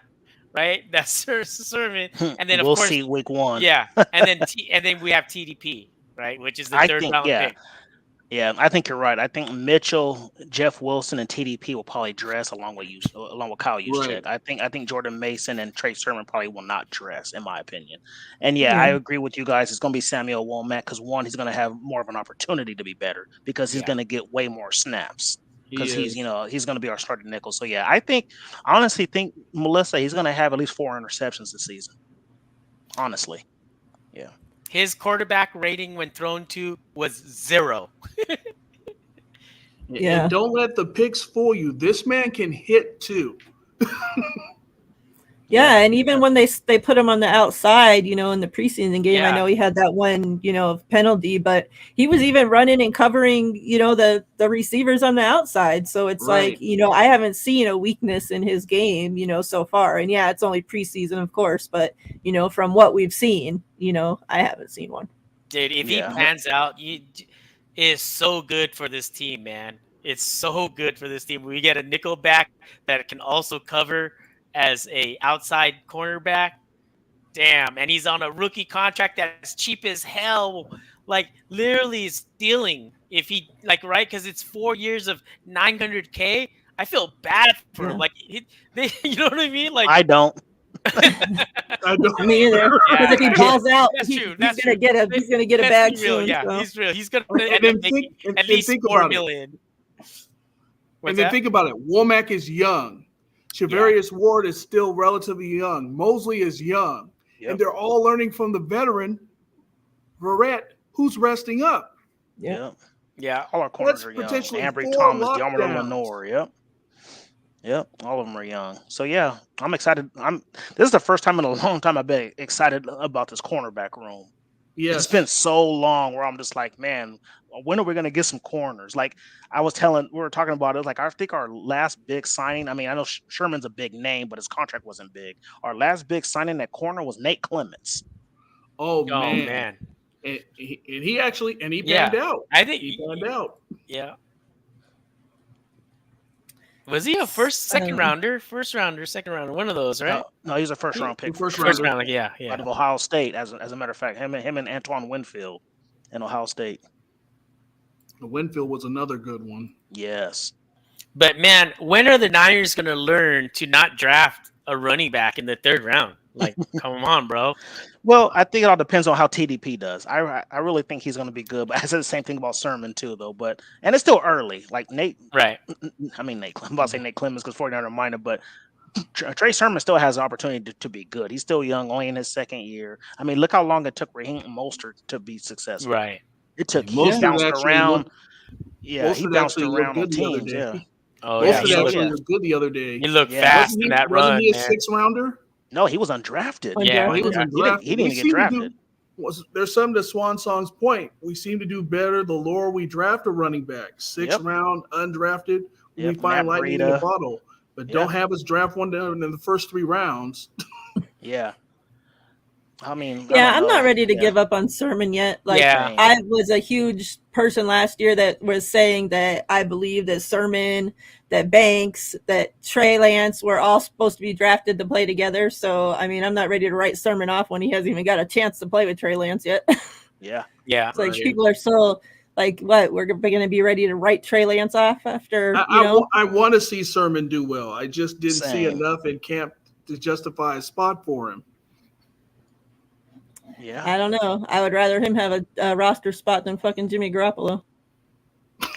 Speaker 3: right? That's Sermon. And then
Speaker 2: we'll
Speaker 3: of course,
Speaker 2: see week 1.
Speaker 3: yeah. And then we have TDP, right? Which is the third round pick.
Speaker 2: Yeah, I think you're right. I think Mitchell, Jeff Wilson, and TDP will probably dress along with Kyle Juszczyk.
Speaker 4: Right.
Speaker 2: I think Jordan Mason and Trey Sermon probably will not dress, in my opinion. And I agree with you guys. It's going to be Samuel Womack because one, he's going to have more of an opportunity to be better because he's going to get way more snaps because he's going to be our starting nickel. So yeah, I honestly think Melissa, he's going to have at least 4 interceptions this season. Honestly, yeah.
Speaker 3: His quarterback rating when thrown to was 0.
Speaker 1: Yeah.
Speaker 4: And don't let the picks fool you. This man can hit too.
Speaker 1: Yeah, and even when they put him on the outside, in the preseason game, I
Speaker 3: Yeah.
Speaker 1: know he had that one, penalty, but he was even running and covering, the receivers on the outside. So it's
Speaker 4: Right.
Speaker 1: like, I haven't seen a weakness in his game, so far. And yeah, it's only preseason, of course, but from what we've seen, I haven't seen one.
Speaker 3: Dude, if he pans out, it is so good for this team, man. It's so good for this team. We get a nickel back that can also cover as a outside cornerback. Damn, and he's on a rookie contract that's cheap as hell. Like literally stealing if he right, because it's 4 years of $900K. I feel bad for him. Like you know what I mean? Like
Speaker 2: I don't.
Speaker 4: I don't.
Speaker 1: Me either. Because if he balls out,
Speaker 3: That's true.
Speaker 1: he's gonna get a bag
Speaker 3: Let's be real,
Speaker 1: soon.
Speaker 3: yeah,
Speaker 1: so.
Speaker 3: he's real. He's gonna
Speaker 4: And then think
Speaker 3: at least
Speaker 4: think
Speaker 3: 4
Speaker 4: about it.
Speaker 3: million.
Speaker 4: And then think about it. Womack is young. Travarius Ward is still relatively young. Mosley is young.
Speaker 2: Yep.
Speaker 4: And they're all learning from the veteran, Verrett, who's resting up.
Speaker 1: Yeah.
Speaker 3: Yeah.
Speaker 2: All our corners
Speaker 4: That's
Speaker 2: are young.
Speaker 4: potentially
Speaker 2: Ambry
Speaker 4: 4
Speaker 2: Thomas, Delmer
Speaker 4: lockdowns.
Speaker 2: Lenore. Yep. All of them are young. So yeah, I'm excited. This is the first time in a long time I've been excited about this cornerback room.
Speaker 4: Yes.
Speaker 2: It's been so long where I'm just like, man, when are we going to get some corners? Like we were talking about it. Like I think our last big signing. I mean, I know Sherman's a big name, but his contract wasn't big. Our last big signing at corner was Nate Clements.
Speaker 4: Oh
Speaker 3: Oh
Speaker 4: man.
Speaker 3: man.
Speaker 4: And he actually banned out.
Speaker 3: I think
Speaker 4: He banned out.
Speaker 3: Yeah. Was he a second rounder, second rounder, one of those, right?
Speaker 2: No, he's a first round pick.
Speaker 4: First
Speaker 3: First
Speaker 4: rounder.
Speaker 3: round, yeah.
Speaker 2: Out of Ohio State, as a matter of fact, him and Antoine Winfield in Ohio State.
Speaker 4: Winfield was another good one.
Speaker 2: Yes.
Speaker 3: But man, when are the Niners going to learn to not draft a running back in the 3rd round? Like, come on, bro.
Speaker 2: Well, I think it all depends on how TDP does. I really think he's going to be good. But I said the same thing about Sermon too, though. And it's still early. Like Nate,
Speaker 3: Right.
Speaker 2: I mean Nate. I'm about to say Nate Clemens because 49er minor, but Trey Sermon still has an opportunity to be good. He's still young, only in his 2nd year. I mean, look how long it took Raheem Mostert to be successful.
Speaker 3: Right.
Speaker 2: It took.
Speaker 4: Mostert
Speaker 2: He bounced
Speaker 4: actually
Speaker 2: around.
Speaker 4: looked-
Speaker 2: Yeah, he
Speaker 4: Mostert
Speaker 2: bounced
Speaker 4: actually
Speaker 2: around
Speaker 4: looked
Speaker 2: on
Speaker 4: good the other
Speaker 2: teams.
Speaker 4: day.
Speaker 2: Yeah.
Speaker 3: Oh
Speaker 4: Most
Speaker 3: yeah,
Speaker 4: of
Speaker 3: he
Speaker 4: that
Speaker 3: looked,
Speaker 4: actually was good the other day.
Speaker 3: he looked
Speaker 2: Yeah.
Speaker 3: fast in that
Speaker 4: Wasn't
Speaker 3: run,
Speaker 4: he a
Speaker 3: man.
Speaker 4: 6-rounder?
Speaker 2: No, he was undrafted.
Speaker 3: Yeah.
Speaker 4: Oh, he was
Speaker 3: Yeah.
Speaker 4: undrafted.
Speaker 2: He didn't even get
Speaker 4: seem to
Speaker 2: drafted.
Speaker 4: there's some to Swan Song's point. We seem to do better the lower we draft a running back. Sixth
Speaker 2: Yep.
Speaker 4: round, undrafted. We
Speaker 2: Yep,
Speaker 4: find
Speaker 2: Matt
Speaker 4: lightning in the
Speaker 2: Breida.
Speaker 4: bottle. But
Speaker 2: Yeah.
Speaker 4: don't have us draft one down in the first 3 rounds.
Speaker 2: Yeah. I mean,
Speaker 1: Yeah,
Speaker 2: I
Speaker 1: I'm
Speaker 2: don't
Speaker 1: not
Speaker 2: know.
Speaker 1: ready to
Speaker 2: Yeah.
Speaker 1: give up on Sermon yet. Like,
Speaker 3: Yeah.
Speaker 2: Same.
Speaker 1: I was a huge person last year that was saying that I believe that Sermon, that Banks, that Trey Lance were all supposed to be drafted to play together. So, I mean, I'm not ready to write Sermon off when he hasn't even got a chance to play with Trey Lance yet.
Speaker 2: Yeah.
Speaker 3: Yeah.
Speaker 1: It's like
Speaker 4: Right.
Speaker 1: people are so like, what? We're going to be ready to write Trey Lance off after,
Speaker 4: I want to see Sermon do well. I just didn't see
Speaker 2: Same.
Speaker 4: enough in camp to justify a spot for him.
Speaker 2: Yeah.
Speaker 1: I don't know. I would rather him have a roster spot than fucking Jimmy Garoppolo.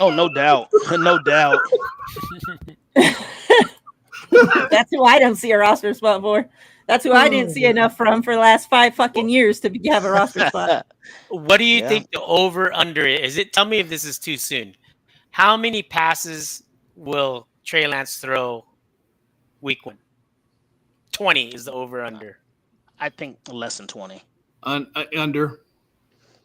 Speaker 2: Oh, no doubt. No doubt.
Speaker 1: That's who I don't see a roster spot for. That's who I didn't see enough from for the last 5 fucking years to have a roster spot.
Speaker 3: What do you
Speaker 2: Yeah.
Speaker 3: think the over under is? It tell me if this is too soon. How many passes will Trey Lance throw week 1? 20 is the over under.
Speaker 2: I think less than 20.
Speaker 4: Under.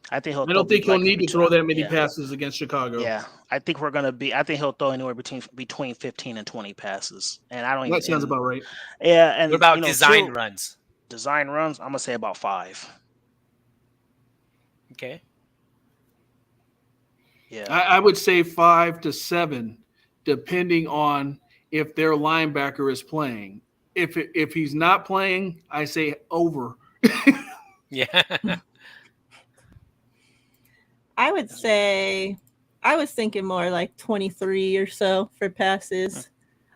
Speaker 2: I think
Speaker 4: I don't think he'll need to throw that many
Speaker 2: Yeah.
Speaker 4: passes against Chicago.
Speaker 2: Yeah, I think I think he'll throw anywhere between 15 and 20 passes, and I don't even.
Speaker 4: That sounds about right.
Speaker 2: Yeah, and
Speaker 3: What about
Speaker 2: you know,
Speaker 3: design
Speaker 2: too,
Speaker 3: runs?
Speaker 2: design runs? I'm gonna say about 5.
Speaker 3: Okay.
Speaker 2: Yeah,
Speaker 4: I would say 5 to 7, depending on if their linebacker is playing. If he's not playing, I say over.
Speaker 3: Yeah.
Speaker 1: I would say I was thinking more like 23 or so for passes.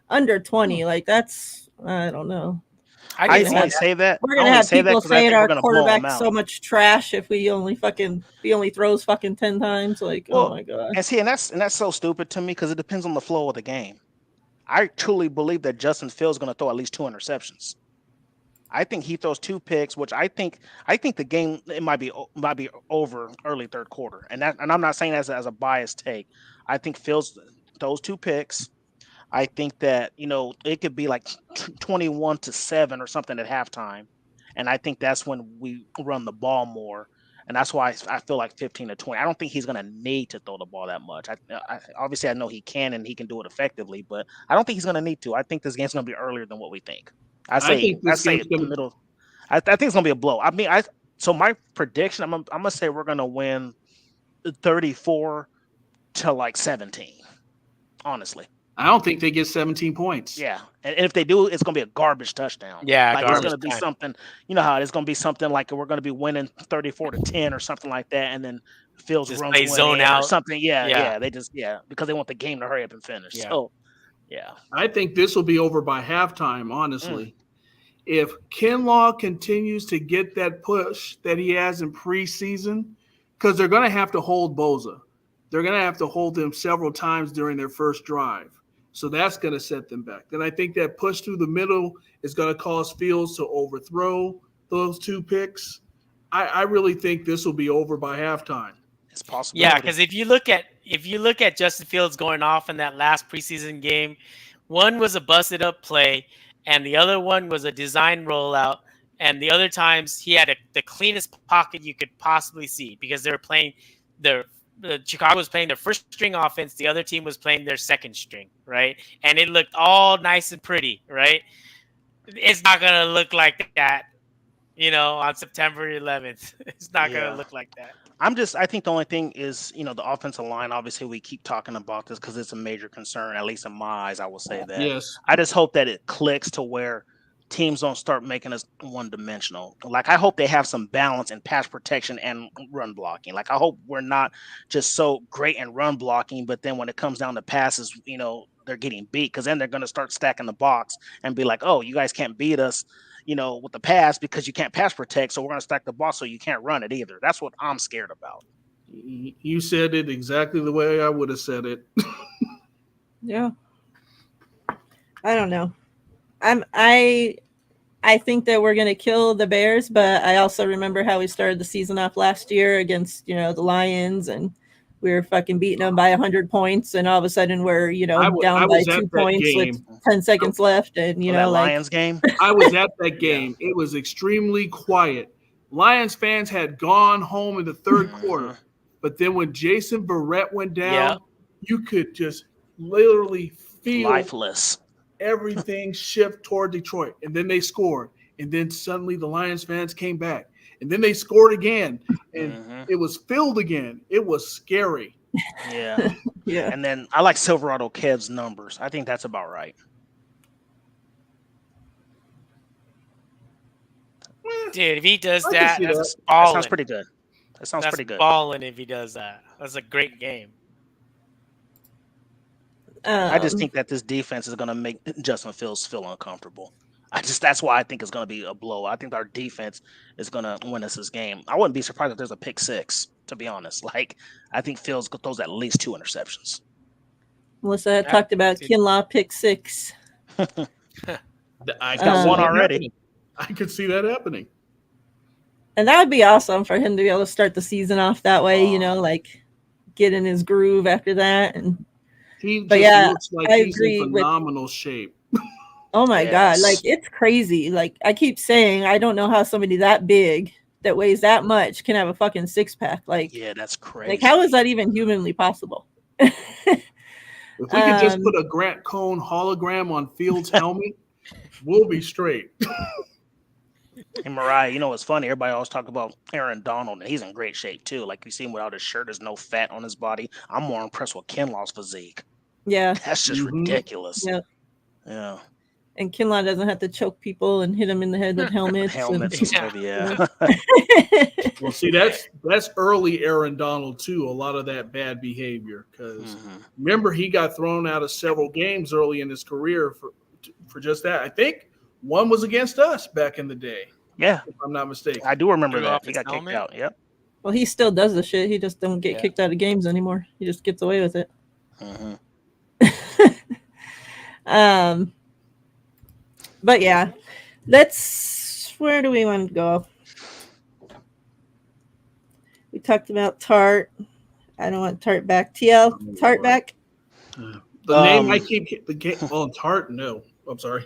Speaker 1: Under 20, like that's I don't know.
Speaker 2: I
Speaker 3: didn't
Speaker 2: only
Speaker 3: say
Speaker 2: say that.
Speaker 1: We're
Speaker 2: I
Speaker 1: gonna
Speaker 2: only
Speaker 1: have
Speaker 2: say that
Speaker 1: people
Speaker 2: 'cause I
Speaker 1: saying
Speaker 2: think we're
Speaker 1: our
Speaker 2: gonna blow 'em
Speaker 1: quarterback's
Speaker 2: out.
Speaker 1: so much trash if he only throws fucking 10 times. Like,
Speaker 2: Well,
Speaker 1: oh my god.
Speaker 2: and see, and that's so stupid to me because it depends on the flow of the game. I truly believe that Justin Fields is going to throw at least 2 interceptions. I think he throws 2 picks, which I think the game it might be over early third quarter, and I'm not saying that as a biased take. I think Fields those 2 picks. I think that it could be like 21-7 or something at halftime, and I think that's when we run the ball more, and that's why I feel like 15-20. I don't think he's going to need to throw the ball that much. Obviously I know he can and he can do it effectively, but I don't think he's going to need to. I think this game's going to be earlier than what we think. I say the middle. I think it's going to be a blow. I mean, so my prediction, I'm gonna say we're going to win 34 to like 17. Honestly.
Speaker 4: I don't think they get 17 points.
Speaker 2: Yeah, and if they do, it's gonna be a garbage touchdown.
Speaker 3: Yeah,
Speaker 2: like
Speaker 3: garbage
Speaker 2: it's gonna be
Speaker 3: time.
Speaker 2: something. You know how it's gonna be something like we're gonna be winning 34-10 or something like that, and then Fields
Speaker 3: Just
Speaker 2: runs
Speaker 3: play
Speaker 2: one
Speaker 3: zone
Speaker 2: in
Speaker 3: out.
Speaker 2: or something. Yeah,
Speaker 3: Yeah.
Speaker 2: they just because they want the game to hurry up and finish.
Speaker 3: Yeah.
Speaker 2: So, yeah,
Speaker 4: I think this will be over by halftime, honestly. If Kinlaw continues to get that push that he has in preseason, because they're going to have to hold Boza. They're going to have to hold him several times during their first drive. So that's going to set them back. Then I think that push through the middle is going to cause Fields to overthrow those 2 picks. I really think this will be over by halftime.
Speaker 2: it's possible.
Speaker 3: Yeah, because if you look at Justin Fields going off in that last preseason game, one was a busted up play, and the other one was a design rollout, and the other times he had the cleanest pocket you could possibly see because they were playing the Chicago was playing their first string offense, the other team was playing their second string, right? And it looked all nice and pretty, right? It's not gonna look like that, on September 11th. It's not gonna look like that.
Speaker 2: I think the only thing is, the offensive line. Obviously, we keep talking about this because it's a major concern, at least in my eyes. I will say that.
Speaker 4: Yes.
Speaker 2: I just hope that it clicks to where teams don't start making us one-dimensional. Like, I hope they have some balance in pass protection and run blocking. Like, I hope we're not just so great in run blocking, but then when it comes down to passes, they're getting beat because then they're going to start stacking the box and be like, oh, you guys can't beat us, with the pass because you can't pass protect. So we're going to stack the box so you can't run it either. That's what I'm scared about.
Speaker 4: You said it exactly the way I would have said it.
Speaker 1: Yeah. I don't know. I think that we're gonna kill the Bears, but I also remember how we started the season off last year against the Lions, and we were fucking beating them by 100 points, and all of a sudden we're
Speaker 4: I
Speaker 1: down by
Speaker 4: was at
Speaker 1: 2
Speaker 4: that
Speaker 1: points with
Speaker 4: game.
Speaker 1: 10 seconds left, and
Speaker 2: that Lions game.
Speaker 4: I was at that game. It was extremely quiet. Lions fans had gone home in the third quarter, but then when Jason Verrett went down, you could just literally feel
Speaker 2: lifeless.
Speaker 4: Everything shift toward Detroit, and then they scored, and then suddenly the Lions fans came back, and then they scored again, and it was filled again. It was scary.
Speaker 2: Yeah.
Speaker 1: Yeah.
Speaker 2: And then I like Silverado Kev's numbers. I think that's about right.
Speaker 3: Dude, if he does
Speaker 4: I can
Speaker 3: that,
Speaker 4: see
Speaker 3: that's
Speaker 4: that.
Speaker 2: That
Speaker 3: balling.
Speaker 2: sounds pretty good. That sounds
Speaker 3: That's
Speaker 2: pretty good.
Speaker 3: balling if he does that. That's a great game.
Speaker 2: I just think that this defense is going to make Justin Fields feel uncomfortable. That's why I think it's going to be a blow. I think our defense is going to win us this game. I wouldn't be surprised if there's a pick six, to be honest. Like, I think Fields throws at least 2 interceptions.
Speaker 1: Melissa had talked about Kinlaw pick 6.
Speaker 4: I
Speaker 2: got one already.
Speaker 4: I could see that happening.
Speaker 1: And that would be awesome for him to be able to start the season off that way, like get in his groove after that. And
Speaker 4: he just looks like he's in phenomenal shape.
Speaker 1: Oh my God. Like, it's crazy. Like, I keep saying, I don't know how somebody that big that weighs that much can have a fucking 6-pack. Like,
Speaker 2: yeah, that's crazy.
Speaker 1: Like, how is that even humanly possible?
Speaker 4: If we could just put a Grant Cohn hologram on Fields' helmet, we'll be straight.
Speaker 2: And Miriah, what's funny? Everybody always talk about Aaron Donald, and he's in great shape too. Like, you see him without his shirt, there's no fat on his body. I'm more impressed with Kinlaw's physique.
Speaker 1: Yeah.
Speaker 2: That's just ridiculous.
Speaker 1: Yeah.
Speaker 2: Yeah.
Speaker 1: And Kinlaw doesn't have to choke people and hit them in the head with helmets.
Speaker 2: And stuff, yeah.
Speaker 4: Well, see, that's early Aaron Donald too. A lot of that bad behavior, because remember, he got thrown out of several games early in his career for just that. I think one was against us back in the day.
Speaker 2: Yeah,
Speaker 4: if I'm not mistaken.
Speaker 2: I do remember that. He got kicked out. Yep.
Speaker 1: Well, he still does the shit. He just don't get kicked out of games anymore. He just gets away with it. But yeah, where do we want to go? We talked about Tart. I don't want Tart back. TL, Tart back?
Speaker 4: The name I keep Tart? No. I'm sorry.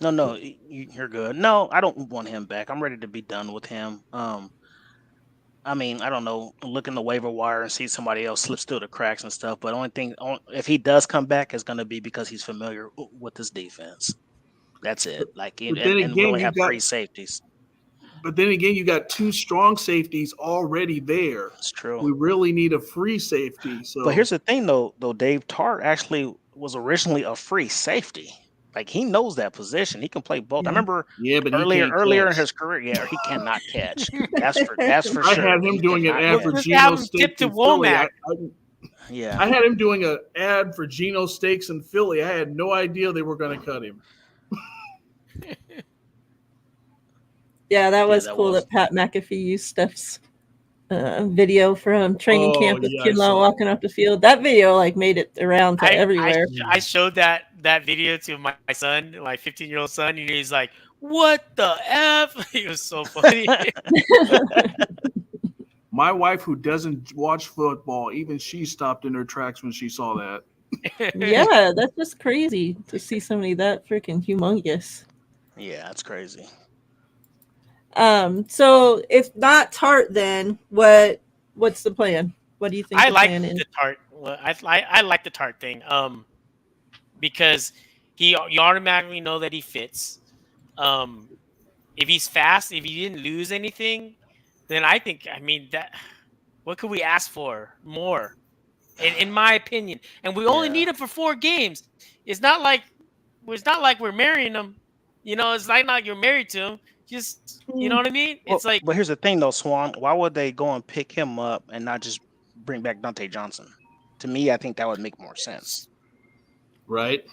Speaker 2: No, you're good. No, I don't want him back. I'm ready to be done with him. I mean, I don't know, look in the waiver wire and see somebody else slips through the cracks and stuff. But the only thing, if he does come back, is going to be because he's familiar with this defense. That's it. Like, and we only have 3 safeties.
Speaker 4: But then again, you got 2 strong safeties already there.
Speaker 2: It's true.
Speaker 4: We really need a free safety. So,
Speaker 2: but here's the thing, though. Dave Tart actually was originally a free safety. Like, he knows that position. He can play both. I remember earlier in his career, he cannot catch. That's for sure.
Speaker 4: I had him doing an ad for Geno Steaks in Philly. I had him doing an ad for Geno Steaks in Philly. I had no idea they were going to cut him.
Speaker 1: Yeah, that was cool that Pat McAfee used Steph's video from training camp with Kinlaw walking off the field. That video made it around to everywhere.
Speaker 3: I showed that video to my son, my 15-year-old son, and he's like, "What the F?" He was so funny.
Speaker 4: My wife, who doesn't watch football, even she stopped in her tracks when she saw that.
Speaker 1: Yeah, that's just crazy to see somebody that freaking humongous.
Speaker 2: Yeah, that's crazy.
Speaker 1: So if not Tart, then what's the plan? What do you think?
Speaker 3: I like the Tart. I like the Tart thing. Because you automatically know that he fits. If he's fast, if he didn't lose anything, then that what could we ask for more? In my opinion, and we only need him for 4 games. It's not like we're marrying him. It's like you're married to him. Just, you know what I mean? It's
Speaker 2: but here's the thing, though, Swan. Why would they go and pick him up and not just bring back Dante Johnson? To me, I think that would make more sense.
Speaker 4: Right.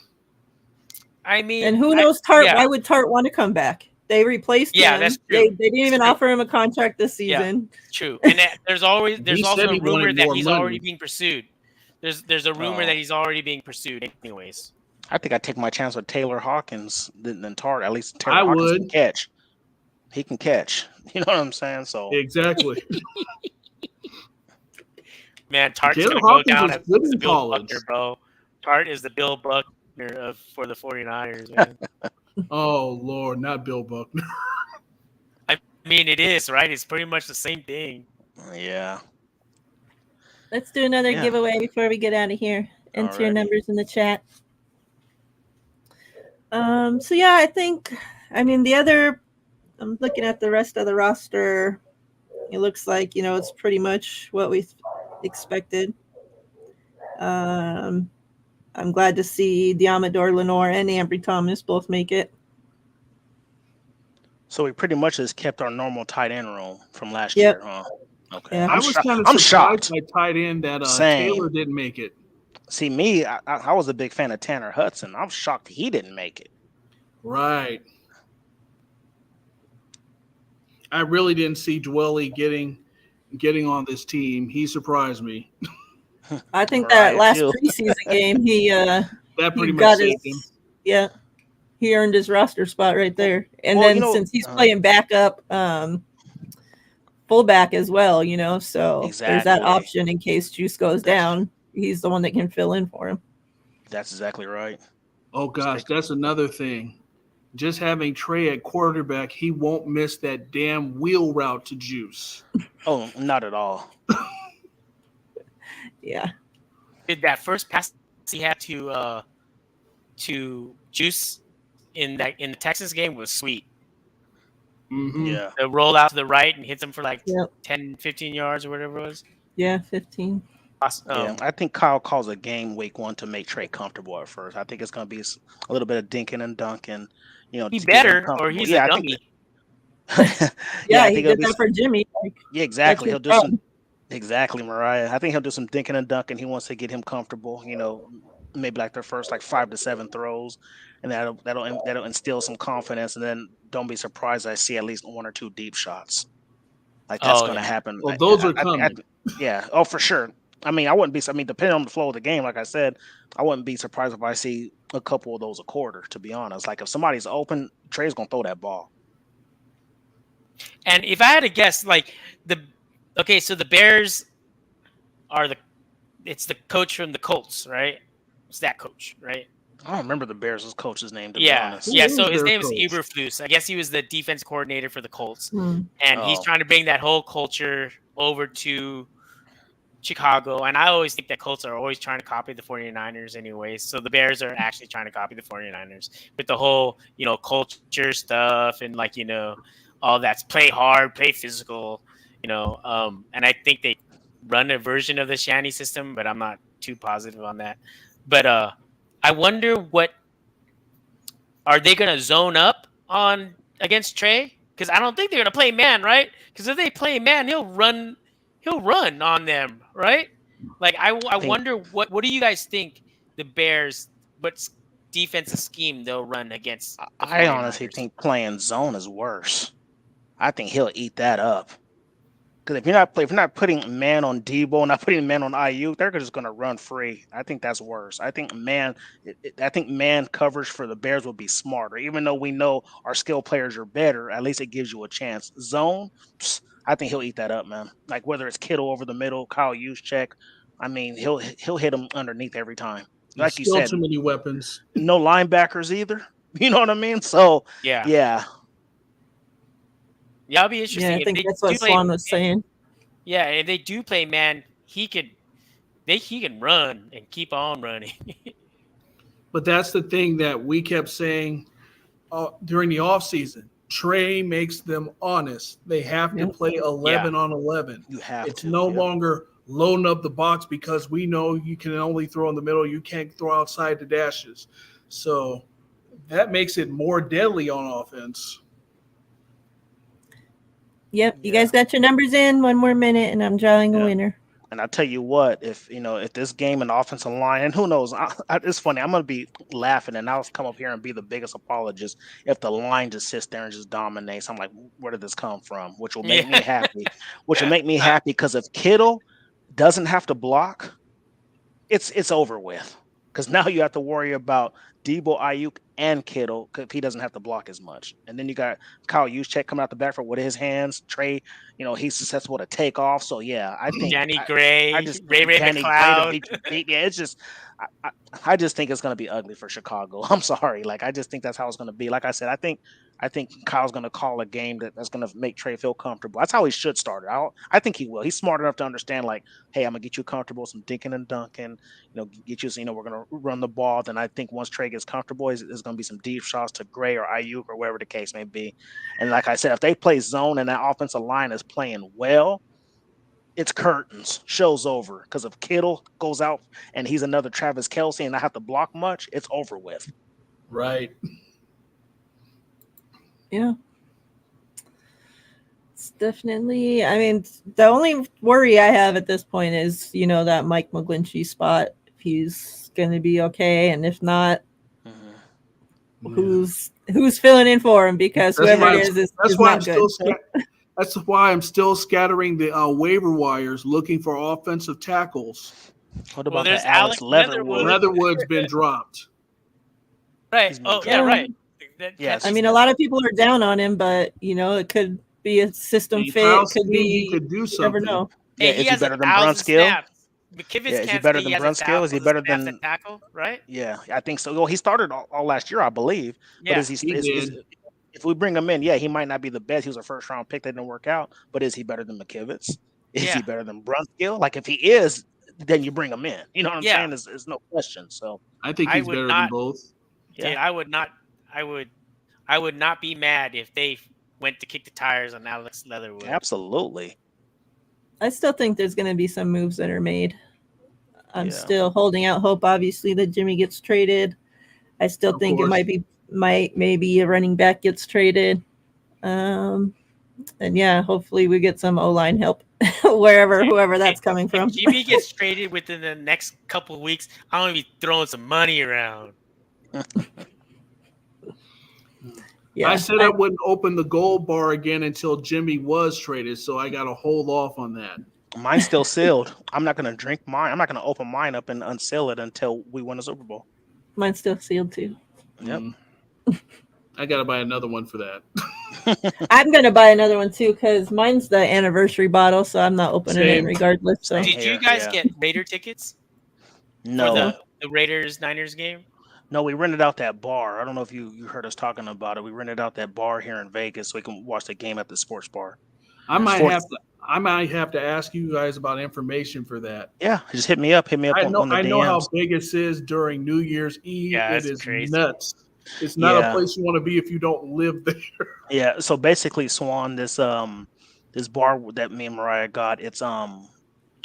Speaker 3: I mean,
Speaker 1: and who knows Tart? Why would Tart want to come back? They replaced him.
Speaker 3: Yeah, that's true.
Speaker 1: They didn't even offer him a contract this season.
Speaker 3: Yeah, true. And there's also a rumor that he's already being pursued. There's a rumor that he's already being pursued anyways.
Speaker 2: I think I'd take my chance with Taylor Hawkins than Tart. At least Taylor Hawkins can catch. He can catch. You know what I'm saying? So
Speaker 4: exactly.
Speaker 3: Man, Tart's
Speaker 4: Taylor
Speaker 3: gonna go
Speaker 4: Hawkins
Speaker 3: down
Speaker 4: is
Speaker 3: as
Speaker 4: good
Speaker 3: the
Speaker 4: in
Speaker 3: Bill
Speaker 4: college.
Speaker 3: Buckner, bro. Tart is the Bill Buckner for the 49ers, man.
Speaker 4: Oh Lord, not Bill Buckner.
Speaker 3: I mean, it is, right? It's pretty much the same thing.
Speaker 2: Yeah.
Speaker 1: Let's do another
Speaker 2: Yeah.
Speaker 1: giveaway before we get out of here. Enter your
Speaker 2: Alrighty.
Speaker 1: numbers in the chat. So yeah, I'm looking at the rest of the roster. It looks like, it's pretty much what we expected. I'm glad to see Diamador Lenore and Ambry Thomas both make it.
Speaker 2: So we pretty much just kept our normal tight end room from last
Speaker 1: Yep.
Speaker 2: year, huh? Okay.
Speaker 1: Yeah.
Speaker 4: I was kind of
Speaker 2: I'm
Speaker 4: surprised
Speaker 2: shocked.
Speaker 4: by tight end that
Speaker 2: Same.
Speaker 4: Taylor didn't make it.
Speaker 2: See, me, I was a big fan of Tanner Hudson. I'm shocked he didn't make it.
Speaker 4: Right. I really didn't see Dwelly getting on this team. He surprised me.
Speaker 1: I think
Speaker 2: Mariah,
Speaker 1: that last
Speaker 2: too.
Speaker 1: preseason game, he
Speaker 4: That pretty
Speaker 1: got
Speaker 4: much saved him.
Speaker 1: his, yeah, he earned his roster spot right there. And
Speaker 2: Well,
Speaker 1: then since he's playing backup fullback as well, so there's that
Speaker 2: Exactly.
Speaker 1: option in case Juice goes down. He's the one that can fill in for him.
Speaker 2: That's exactly right.
Speaker 4: Oh gosh, that's another thing. Just having Trey at quarterback, he won't miss that damn wheel route to Juice.
Speaker 2: Oh, not at all.
Speaker 1: Yeah.
Speaker 3: Did that first pass he had to Juice in the Texas game was sweet.
Speaker 4: Mm-hmm.
Speaker 2: Yeah.
Speaker 3: The roll out to the right and hits him for like
Speaker 1: Yep.
Speaker 3: 10, 15 yards or whatever it was.
Speaker 1: Yeah, 15.
Speaker 2: Yeah, I think Kyle calls a game week 1 to make Trey comfortable at first. I think it's going to be a little bit of dinking and dunking.
Speaker 3: He
Speaker 2: to get him
Speaker 3: better, or
Speaker 2: comfortable.
Speaker 3: he's
Speaker 2: Yeah,
Speaker 3: a
Speaker 2: I
Speaker 3: dummy.
Speaker 2: think
Speaker 1: Yeah,
Speaker 2: I
Speaker 1: he
Speaker 2: think it'll
Speaker 1: did
Speaker 2: be
Speaker 1: that for Jimmy.
Speaker 2: yeah, exactly.
Speaker 1: your
Speaker 2: He'll do
Speaker 1: problem.
Speaker 2: exactly, Mariah. I think he'll do some dinking and dunking. He wants to get him comfortable. Maybe like their first 5 to 7 throws, and that'll instill some confidence. And then don't be surprised I see at least 1 or 2 deep shots. Like that's going to happen.
Speaker 4: Well, those are coming.
Speaker 2: Yeah. Oh, for sure. I mean, I wouldn't be. I mean, depending on the flow of the game, like I said, I wouldn't be surprised if I see a couple of those a quarter. To be honest, like if somebody's open, Trey's gonna throw that ball.
Speaker 3: And if I had to guess, so the Bears are it's the coach from the Colts, right? It's that coach, right?
Speaker 2: I don't remember the Bears' coach's name. To be honest.
Speaker 3: Yeah. So
Speaker 4: Who
Speaker 3: his
Speaker 4: is
Speaker 3: name
Speaker 4: their
Speaker 3: is
Speaker 4: coach?
Speaker 3: Eberflus. I guess he was the defense coordinator for the Colts,
Speaker 1: Hmm.
Speaker 3: and he's
Speaker 2: Oh.
Speaker 3: trying to bring that whole culture over to Chicago. And I always think that Colts are always trying to copy the 49ers anyways. So the Bears are actually trying to copy the 49ers with the whole, culture stuff and all that's play hard, play physical, and I think they run a version of the Shanny system, but I'm not too positive on that. But I wonder are they going to zone up on against Trey? Because I don't think they're going to play man, right? Because if they play man, he'll run on them, right? Like I wonder what do you guys think the Bears what defensive scheme they'll run against?
Speaker 2: I honestly think playing zone is worse. I think he'll eat that up. Because if you're not putting man on Debo, not putting man on IU, they're just going to run free. I think that's worse. I think man coverage for the Bears would be smarter. Even though we know our skill players are better, at least it gives you a chance. Zone, I think he'll eat that up, man. Like whether it's Kittle over the middle, Kyle Juszczyk, I mean he'll hit him underneath every time. Like you
Speaker 4: Still
Speaker 2: said,
Speaker 4: too many weapons.
Speaker 2: no linebackers either. You know what I mean? So yeah.
Speaker 3: Yeah, it'll be interesting.
Speaker 1: Yeah, I think that's what Swan was saying.
Speaker 3: Yeah, if they do play man, he can run and keep on running.
Speaker 4: But that's the thing that we kept saying during the offseason. Trey makes them honest. They have to play 11 on 11.
Speaker 2: You have
Speaker 4: it's
Speaker 2: to.
Speaker 4: no longer loading up the box because we know you can only throw in the middle. You can't throw outside the dashes. So that makes it more deadly on offense.
Speaker 1: Yep. You guys got your numbers in. 1 more minute, and I'm drawing a winner.
Speaker 2: And I tell you what, if this game and offensive line, and who knows, it's funny. I'm gonna be laughing, and I'll come up here and be the biggest apologist if the line just sits there and just dominates. I'm like, where did this come from? Which will make me happy. Which will make me happy because if Kittle doesn't have to block, it's over with. Because now you have to worry about Debo, Ayuk, and Kittle if he doesn't have to block as much. And then you got Kyle Juszczyk coming out the backfield with his hands. Trey, he's susceptible to take off. So yeah, I think
Speaker 3: Danny Gray,
Speaker 2: I just
Speaker 3: Ray
Speaker 2: Danny Gray
Speaker 3: McLeod.
Speaker 2: to beat. Yeah, it's just I just think it's going to be ugly for Chicago. I'm sorry, like I just think that's how it's going to be. Like I said, I think Kyle's going to call a game that's going to make Trey feel comfortable. That's how he should start it. I think he will. He's smart enough to understand, like, hey, I'm going to get you comfortable, some dinking and dunking, get you, we're going to run the ball. Then I think once Trey gets comfortable, there's going to be some deep shots to Gray or Ayuk or wherever the case may be. And like I said, if they play zone and that offensive line is playing well, it's curtains, show's over. Because if Kittle goes out and he's another Travis Kelce and I have to block much, it's over with.
Speaker 4: Right.
Speaker 1: Yeah. It's definitely, I mean, the only worry I have at this point is, that Mike McGlinchey spot, if he's going to be okay. And if not, who's filling in for him? Because whoever it is not good.
Speaker 4: That's why I'm still scattering the waiver wires looking for offensive tackles.
Speaker 2: What about there's Alex Leatherwood?
Speaker 4: Leatherwood's been dropped.
Speaker 3: Right. Oh, yeah, right.
Speaker 2: Yes.
Speaker 1: I mean, a lot of people are down on him, but it could be a system fit. It could be.
Speaker 4: He could do something.
Speaker 1: You never know.
Speaker 2: Yeah, is he better than Brunskill?
Speaker 3: Is
Speaker 2: he better than Brunskill? Is he better than
Speaker 3: tackle? Right?
Speaker 2: Yeah, I think so. Well, he started all last year, I believe.
Speaker 3: Yeah,
Speaker 2: but if we bring him in, he might not be the best. He was a first round pick that didn't work out. But is he better than McKivitz? Is he better than Brunskill? Like if he is, then you bring him in. You know what I'm saying? There's no question. So
Speaker 4: I think he's better than both.
Speaker 3: Yeah, I would not be mad if they went to kick the tires on Alex Leatherwood.
Speaker 2: Absolutely.
Speaker 1: I still think there's going to be some moves that are made. I'm still holding out hope, obviously, that Jimmy gets traded. I still think it maybe a running back gets traded. And hopefully we get some O-line help whoever that's coming from.
Speaker 3: If Jimmy gets traded within the next couple of weeks, I'm going to be throwing some money around.
Speaker 4: I said I wouldn't open the gold bar again until Jimmy was traded, so I got to hold off on that.
Speaker 2: Mine's still sealed. I'm not going to drink mine. I'm not going to open mine up and unseal it until we win a Super Bowl.
Speaker 1: Mine's still sealed too.
Speaker 2: Yep.
Speaker 4: I got to buy another one for that.
Speaker 1: I'm going to buy another one too because mine's the anniversary bottle, so I'm not opening it regardless. So.
Speaker 3: Did you guys get Raider tickets?
Speaker 2: No.
Speaker 3: For the Raiders-Niners game?
Speaker 2: No, we rented out that bar. I don't know if you heard us talking about it. We rented out that bar here in Vegas so we can watch the game at the sports bar.
Speaker 4: I might have to ask you guys about information for that.
Speaker 2: Yeah, just hit me up. Hit me up on the DMs.
Speaker 4: I know how Vegas is during New Year's Eve.
Speaker 3: Yeah,
Speaker 4: it is
Speaker 3: crazy.
Speaker 4: Nuts. It's not a place you want to be if you don't live there.
Speaker 2: Yeah. So basically, Swan, this bar that me and Miriah got, it's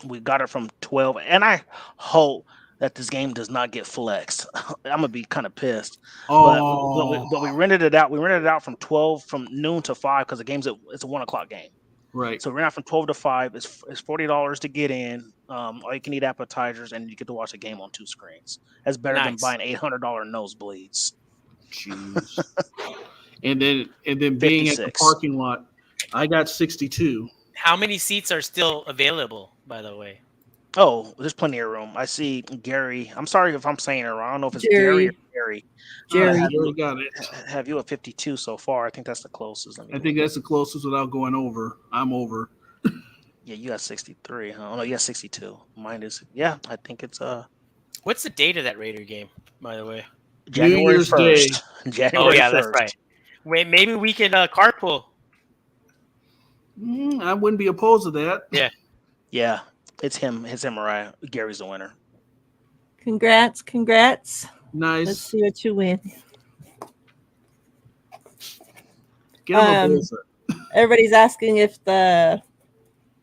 Speaker 2: we got it from 12, and I hope that this game does not get flexed. I'm gonna be kind of pissed. But we rented it out. We rented it out from noon to 5 because the game's it's a 1:00 game.
Speaker 4: Right.
Speaker 2: So we're not from 12 to 5. It's $40 to get in. All you can eat appetizers, and you get to watch the game on 2 screens. That's better than buying $800 nosebleeds.
Speaker 4: Jeez. and then being at the parking lot, I got 62.
Speaker 3: How many seats are still available, by the way?
Speaker 2: Oh, there's plenty of room. I see Gary. I'm sorry if I'm saying it wrong. I don't know if it's Gary or Gary.
Speaker 4: Jerry got it.
Speaker 2: Have you at 52 so far? I think that's the closest.
Speaker 4: I think that's the closest without going over. I'm over.
Speaker 2: Yeah, you got 63. Huh? Oh no, you got 62. Mine is. Yeah, I think it's
Speaker 3: What's the date of that Raider game, by the way?
Speaker 2: January 1st. January 1st.
Speaker 3: That's right. Wait, maybe we can carpool.
Speaker 4: I wouldn't be opposed to that.
Speaker 3: Yeah.
Speaker 2: Yeah. It's him, Miriah. Gary's the winner.
Speaker 1: Congrats.
Speaker 4: Nice.
Speaker 1: Let's see what you win.
Speaker 4: Give him a bullseye.
Speaker 1: Everybody's asking if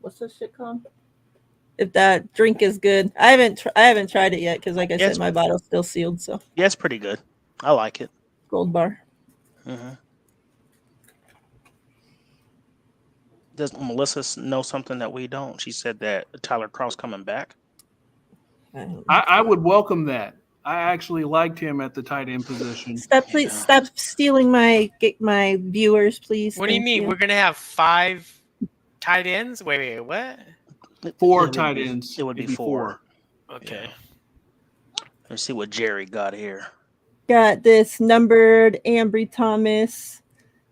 Speaker 1: what's this shit called? If that drink is good. I haven't tried it yet because, like I said, my bottle's still sealed. So
Speaker 2: yeah, it's pretty good. I like it.
Speaker 1: Gold bar.
Speaker 2: Mm-hmm. Does Melissa know something that we don't? She said that Tyler Cross coming back.
Speaker 4: I would welcome that. I actually liked him at the tight end position.
Speaker 1: Stop stealing my viewers, please.
Speaker 3: What do you mean? We're gonna have 5 tight ends? Wait, what?
Speaker 4: 4 tight ends.
Speaker 2: It would be 4.
Speaker 3: Okay.
Speaker 2: Let's see what Jerry got here.
Speaker 1: Got this numbered Ambry Thomas,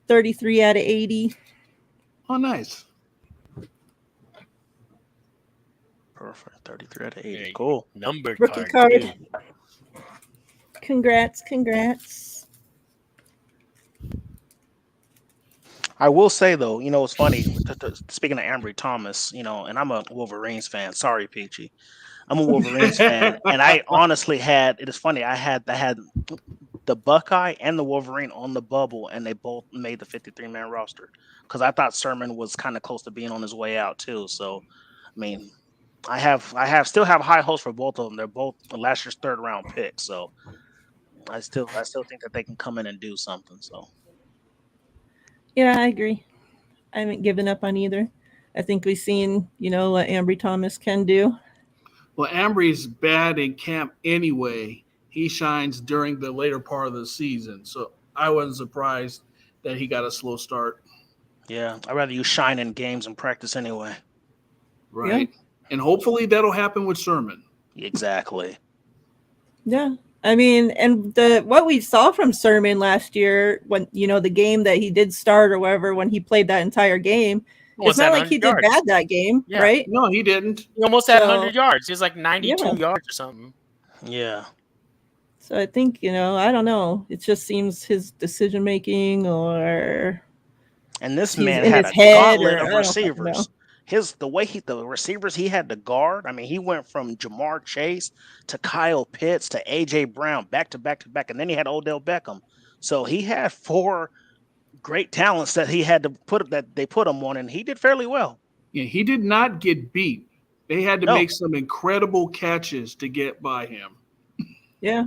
Speaker 1: 33 out of 80.
Speaker 4: Oh, nice.
Speaker 2: Perfect. 33 out of 80.
Speaker 3: Very
Speaker 2: Cool.
Speaker 3: Numbered
Speaker 1: Rookie
Speaker 3: card.
Speaker 1: card.
Speaker 3: Too.
Speaker 1: Congrats.
Speaker 2: I will say though, it's funny. Speaking of Ambry Thomas, and I'm a Wolverines fan. Sorry, Peachy. I'm a Wolverines fan, and I honestly had. It is funny. I had the Buckeye and the Wolverine on the bubble, and they both made the 53-man roster because I thought Sermon was kind of close to being on his way out too. So, I mean, still have high hopes for both of them. They're both last year's third round picks, so I still think that they can come in and do something. So.
Speaker 1: Yeah, I agree. I haven't given up on either. I think we've seen, what Ambry Thomas can do.
Speaker 4: Well, Ambry's bad in camp anyway. He shines during the later part of the season. So I wasn't surprised that he got a slow start.
Speaker 2: Yeah, I'd rather you shine in games and practice anyway.
Speaker 4: Right. Yeah. And hopefully that'll happen with Sermon.
Speaker 2: Exactly.
Speaker 1: Yeah. I mean, and what we saw from Sermon last year, when the game that he did start or whatever, when he played that entire game, it's not like he did bad that game, right?
Speaker 4: No, he didn't.
Speaker 3: He almost had 100 yards. He was like 92 yards or something.
Speaker 2: Yeah.
Speaker 1: So I think I don't know. It just seems his decision making, or
Speaker 2: and this man had a gauntlet of receivers. The receivers he had to guard. I mean, he went from Jamar Chase to Kyle Pitts to AJ Brown back to back to back, and then he had Odell Beckham. So he had 4 great talents that he had to they put him on, and he did fairly well.
Speaker 4: Yeah, he did not get beat. They had to make some incredible catches to get by him.
Speaker 1: Yeah.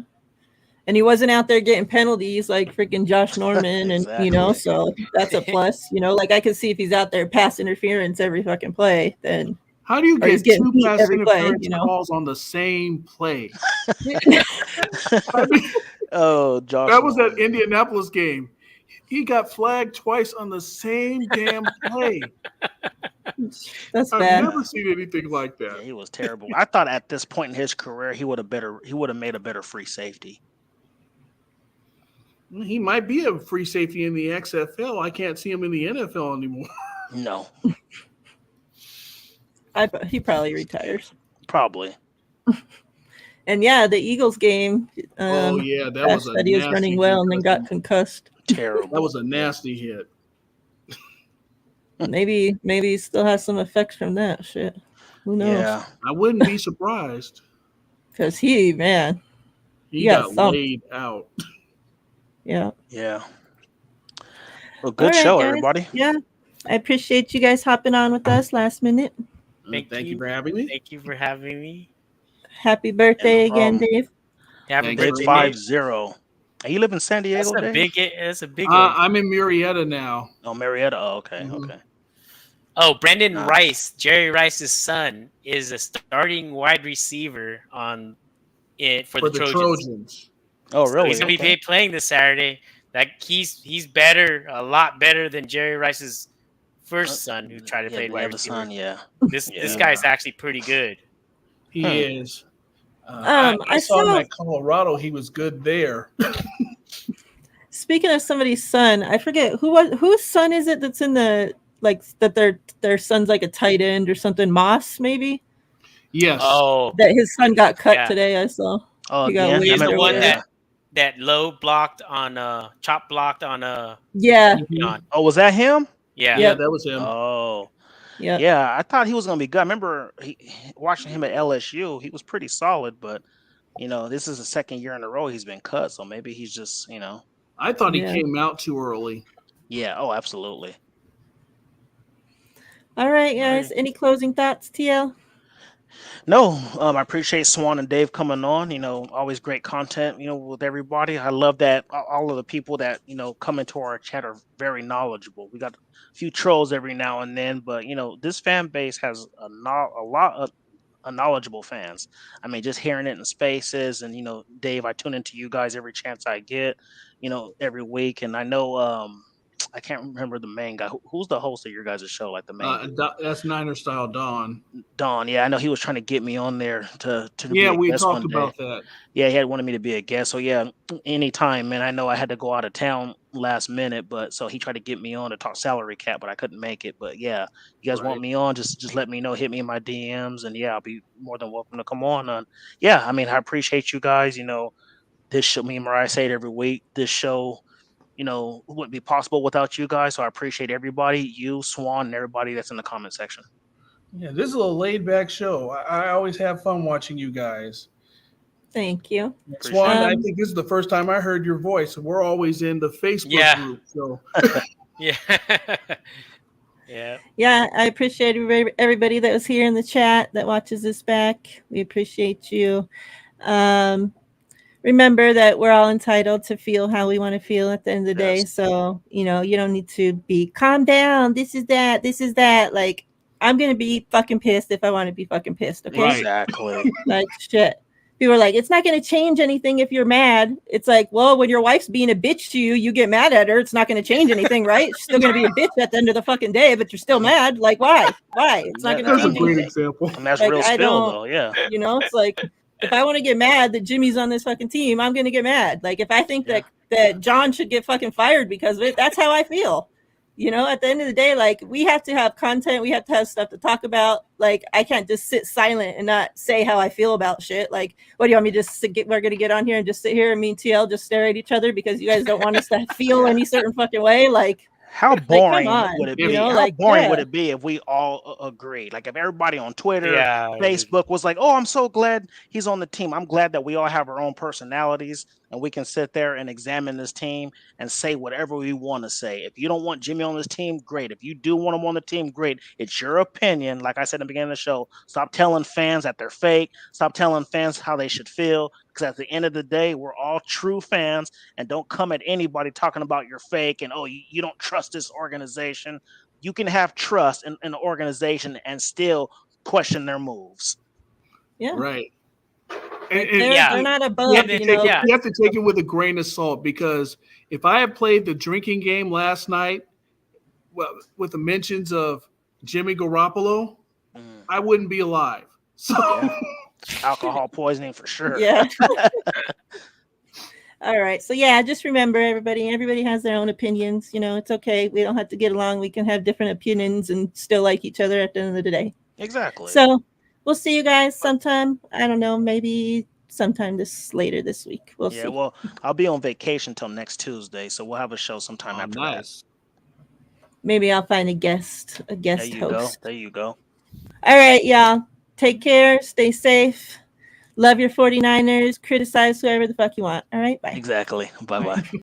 Speaker 1: And he wasn't out there getting penalties like freaking Josh Norman.
Speaker 2: Exactly.
Speaker 1: And, so that's a plus. Like I could see if he's out there pass interference every fucking play, then.
Speaker 4: How do you get 2 pass interference calls on the same play? I mean,
Speaker 2: Josh.
Speaker 4: That was that Indianapolis game. He got flagged twice on the same damn play.
Speaker 1: That's bad.
Speaker 4: I've never seen anything like that.
Speaker 2: Yeah, he was terrible. I thought at this point in his career he would have made a better free safety.
Speaker 4: He might be a free safety in the XFL. I can't see him in the NFL anymore.
Speaker 2: No.
Speaker 1: He probably retires.
Speaker 2: Probably.
Speaker 1: And yeah, the Eagles game.
Speaker 4: That was a
Speaker 1: that he was running well and then got concussed.
Speaker 2: Terrible.
Speaker 4: That was a nasty hit.
Speaker 1: Maybe he still has some effects from that shit. Who knows?
Speaker 4: Yeah, I wouldn't be surprised.
Speaker 1: Because he
Speaker 4: got laid out.
Speaker 1: Yeah.
Speaker 2: Yeah. Well, good show, guys. Everybody.
Speaker 1: Yeah. I appreciate you guys hopping on with us last minute.
Speaker 4: Thank you for having me.
Speaker 3: Thank you for having me.
Speaker 1: Happy birthday again, Dave.
Speaker 3: Happy birthday,
Speaker 2: 5-0. You live in San Diego, Dave?
Speaker 3: That's a big one.
Speaker 4: I'm in Marietta now.
Speaker 2: Oh, Marietta. Oh, okay.
Speaker 4: Mm-hmm.
Speaker 2: Okay.
Speaker 3: Oh, Brendan Rice, Jerry Rice's son, is a starting wide receiver for the Trojans.
Speaker 2: Oh, really?
Speaker 3: So he's gonna be playing this Saturday. He's better, a lot better than Jerry Rice's first son, who tried to play wide receiver.
Speaker 2: Son, yeah.
Speaker 3: This guy's actually pretty good.
Speaker 4: He is. I saw him at Colorado. He was good there.
Speaker 1: Speaking of somebody's son, I forget whose son is it that's in the that their son's like a tight end or something. Moss, maybe.
Speaker 4: Yes.
Speaker 3: Oh,
Speaker 1: that his son got cut today. I saw.
Speaker 2: Oh,
Speaker 3: he's the one that low blocked on chop blocked on
Speaker 1: Yeah.
Speaker 2: Oh, was that him?
Speaker 3: Yeah,
Speaker 4: that was him.
Speaker 2: Oh.
Speaker 1: Yeah.
Speaker 2: Yeah, I thought he was going to be good. I remember watching him at LSU. He was pretty solid, but this is the second year in a row he's been cut, so maybe he's just,
Speaker 4: I thought he came out too early.
Speaker 2: Yeah, oh, absolutely.
Speaker 1: All right, guys. Any closing thoughts, TL?
Speaker 2: No, I appreciate Swan and Dave coming on. Always great content, with everybody. I love that all of the people that, come into our chat are very knowledgeable. We got a few trolls every now and then, but, this fan base has a lot of knowledgeable fans. I mean, just hearing it in spaces and, Dave, I tune into you guys every chance I get, every week. And I know I can't remember the main guy. Who's the host of your guys' show? Like the main
Speaker 4: That's Niner Style Dawn.
Speaker 2: Don. Yeah, I know he was trying to get me on there to be
Speaker 4: Yeah,
Speaker 2: a
Speaker 4: we
Speaker 2: guest
Speaker 4: talked
Speaker 2: one day.
Speaker 4: about that.
Speaker 2: Yeah, he had wanted me to be a guest. So yeah, anytime, man. I know I had to go out of town last minute, but so he tried to get me on to talk salary cap, but I couldn't make it. But yeah, you guys want me on? Just let me know. Hit me in my DMs, and yeah, I'll be more than welcome to come on. Yeah, I mean, I appreciate you guys. You know, this show, me and Mariah say it every week. This show, you know, wouldn't be possible without you guys. So I appreciate everybody, you, Swan, and everybody that's in the comment section.
Speaker 4: Yeah, this is a laid back show. I always have fun watching you guys.
Speaker 1: Thank you.
Speaker 4: Swan, I think this is the first time I heard your voice. We're always in the Facebook group. So
Speaker 3: yeah. Yeah.
Speaker 1: Yeah, I appreciate everybody that was here in the chat that watches this back. We appreciate you. Remember that we're all entitled to feel how we want to feel at the end of the day. So, you know, you don't need to be calm down. This is that. Like, I'm going to be fucking pissed if I want to be fucking pissed. Okay.
Speaker 2: Right. Exactly.
Speaker 1: Like, shit. People are like, it's not going to change anything if you're mad. It's like, well, when your wife's being a bitch to you, you get mad at her. It's not going to change anything, right? She's still going to be a bitch at the end of the fucking day, but you're still mad. Like, why? It's not going to change anything. That's a great
Speaker 4: example.
Speaker 2: And that's like, real spill, though. Yeah.
Speaker 1: You know, it's like, if I want to get mad that Jimmy's on this fucking team, I'm going to get mad. Like, if I think that John should get fucking fired because of it, that's how I feel. You know, at the end of the day, like, we have to have content. We have to have stuff to talk about. Like, I can't just sit silent and not say how I feel about shit. Like, what do you want me to just we're going to get on here and just sit here and me and TL just stare at each other because you guys don't want us to feel any certain fucking way? Like,
Speaker 2: how boring
Speaker 1: like,
Speaker 2: would it be?
Speaker 1: You know,
Speaker 2: how boring would it be if we all agreed? Like if everybody on Twitter, Facebook was like, "Oh, I'm so glad he's on the team. I'm glad that we all have our own personalities and we can sit there and examine this team and say whatever we want to say. If you don't want Jimmy on this team, great. If you do want him on the team, great. It's your opinion. Like I said in the beginning of the show, stop telling fans that they're fake. Stop telling fans how they should feel. Because at the end of the day, we're all true fans, and don't come at anybody talking about you're fake and, oh, you don't trust this organization. You can have trust in an organization and still question their moves.
Speaker 1: Yeah.
Speaker 4: Right.
Speaker 1: And they're not above.
Speaker 4: You have to take it with a grain of salt, because if I had played the drinking game last night, well, with the mentions of Jimmy Garoppolo, I wouldn't be alive. So.
Speaker 2: Yeah. Alcohol poisoning for sure.
Speaker 1: Yeah. All right. So yeah, just remember, everybody has their own opinions. You know, it's okay. We don't have to get along. We can have different opinions and still like each other at the end of the day.
Speaker 2: Exactly.
Speaker 1: So we'll see you guys sometime. I don't know, maybe sometime later this week. We'll see.
Speaker 2: Yeah, well, I'll be on vacation till next Tuesday, so we'll have a show sometime after that.
Speaker 1: Maybe I'll find a guest host.
Speaker 2: There you go.
Speaker 1: All right, y'all. Take care. Stay safe. Love your 49ers. Criticize whoever the fuck you want. All right. Bye.
Speaker 2: Exactly. Bye-bye.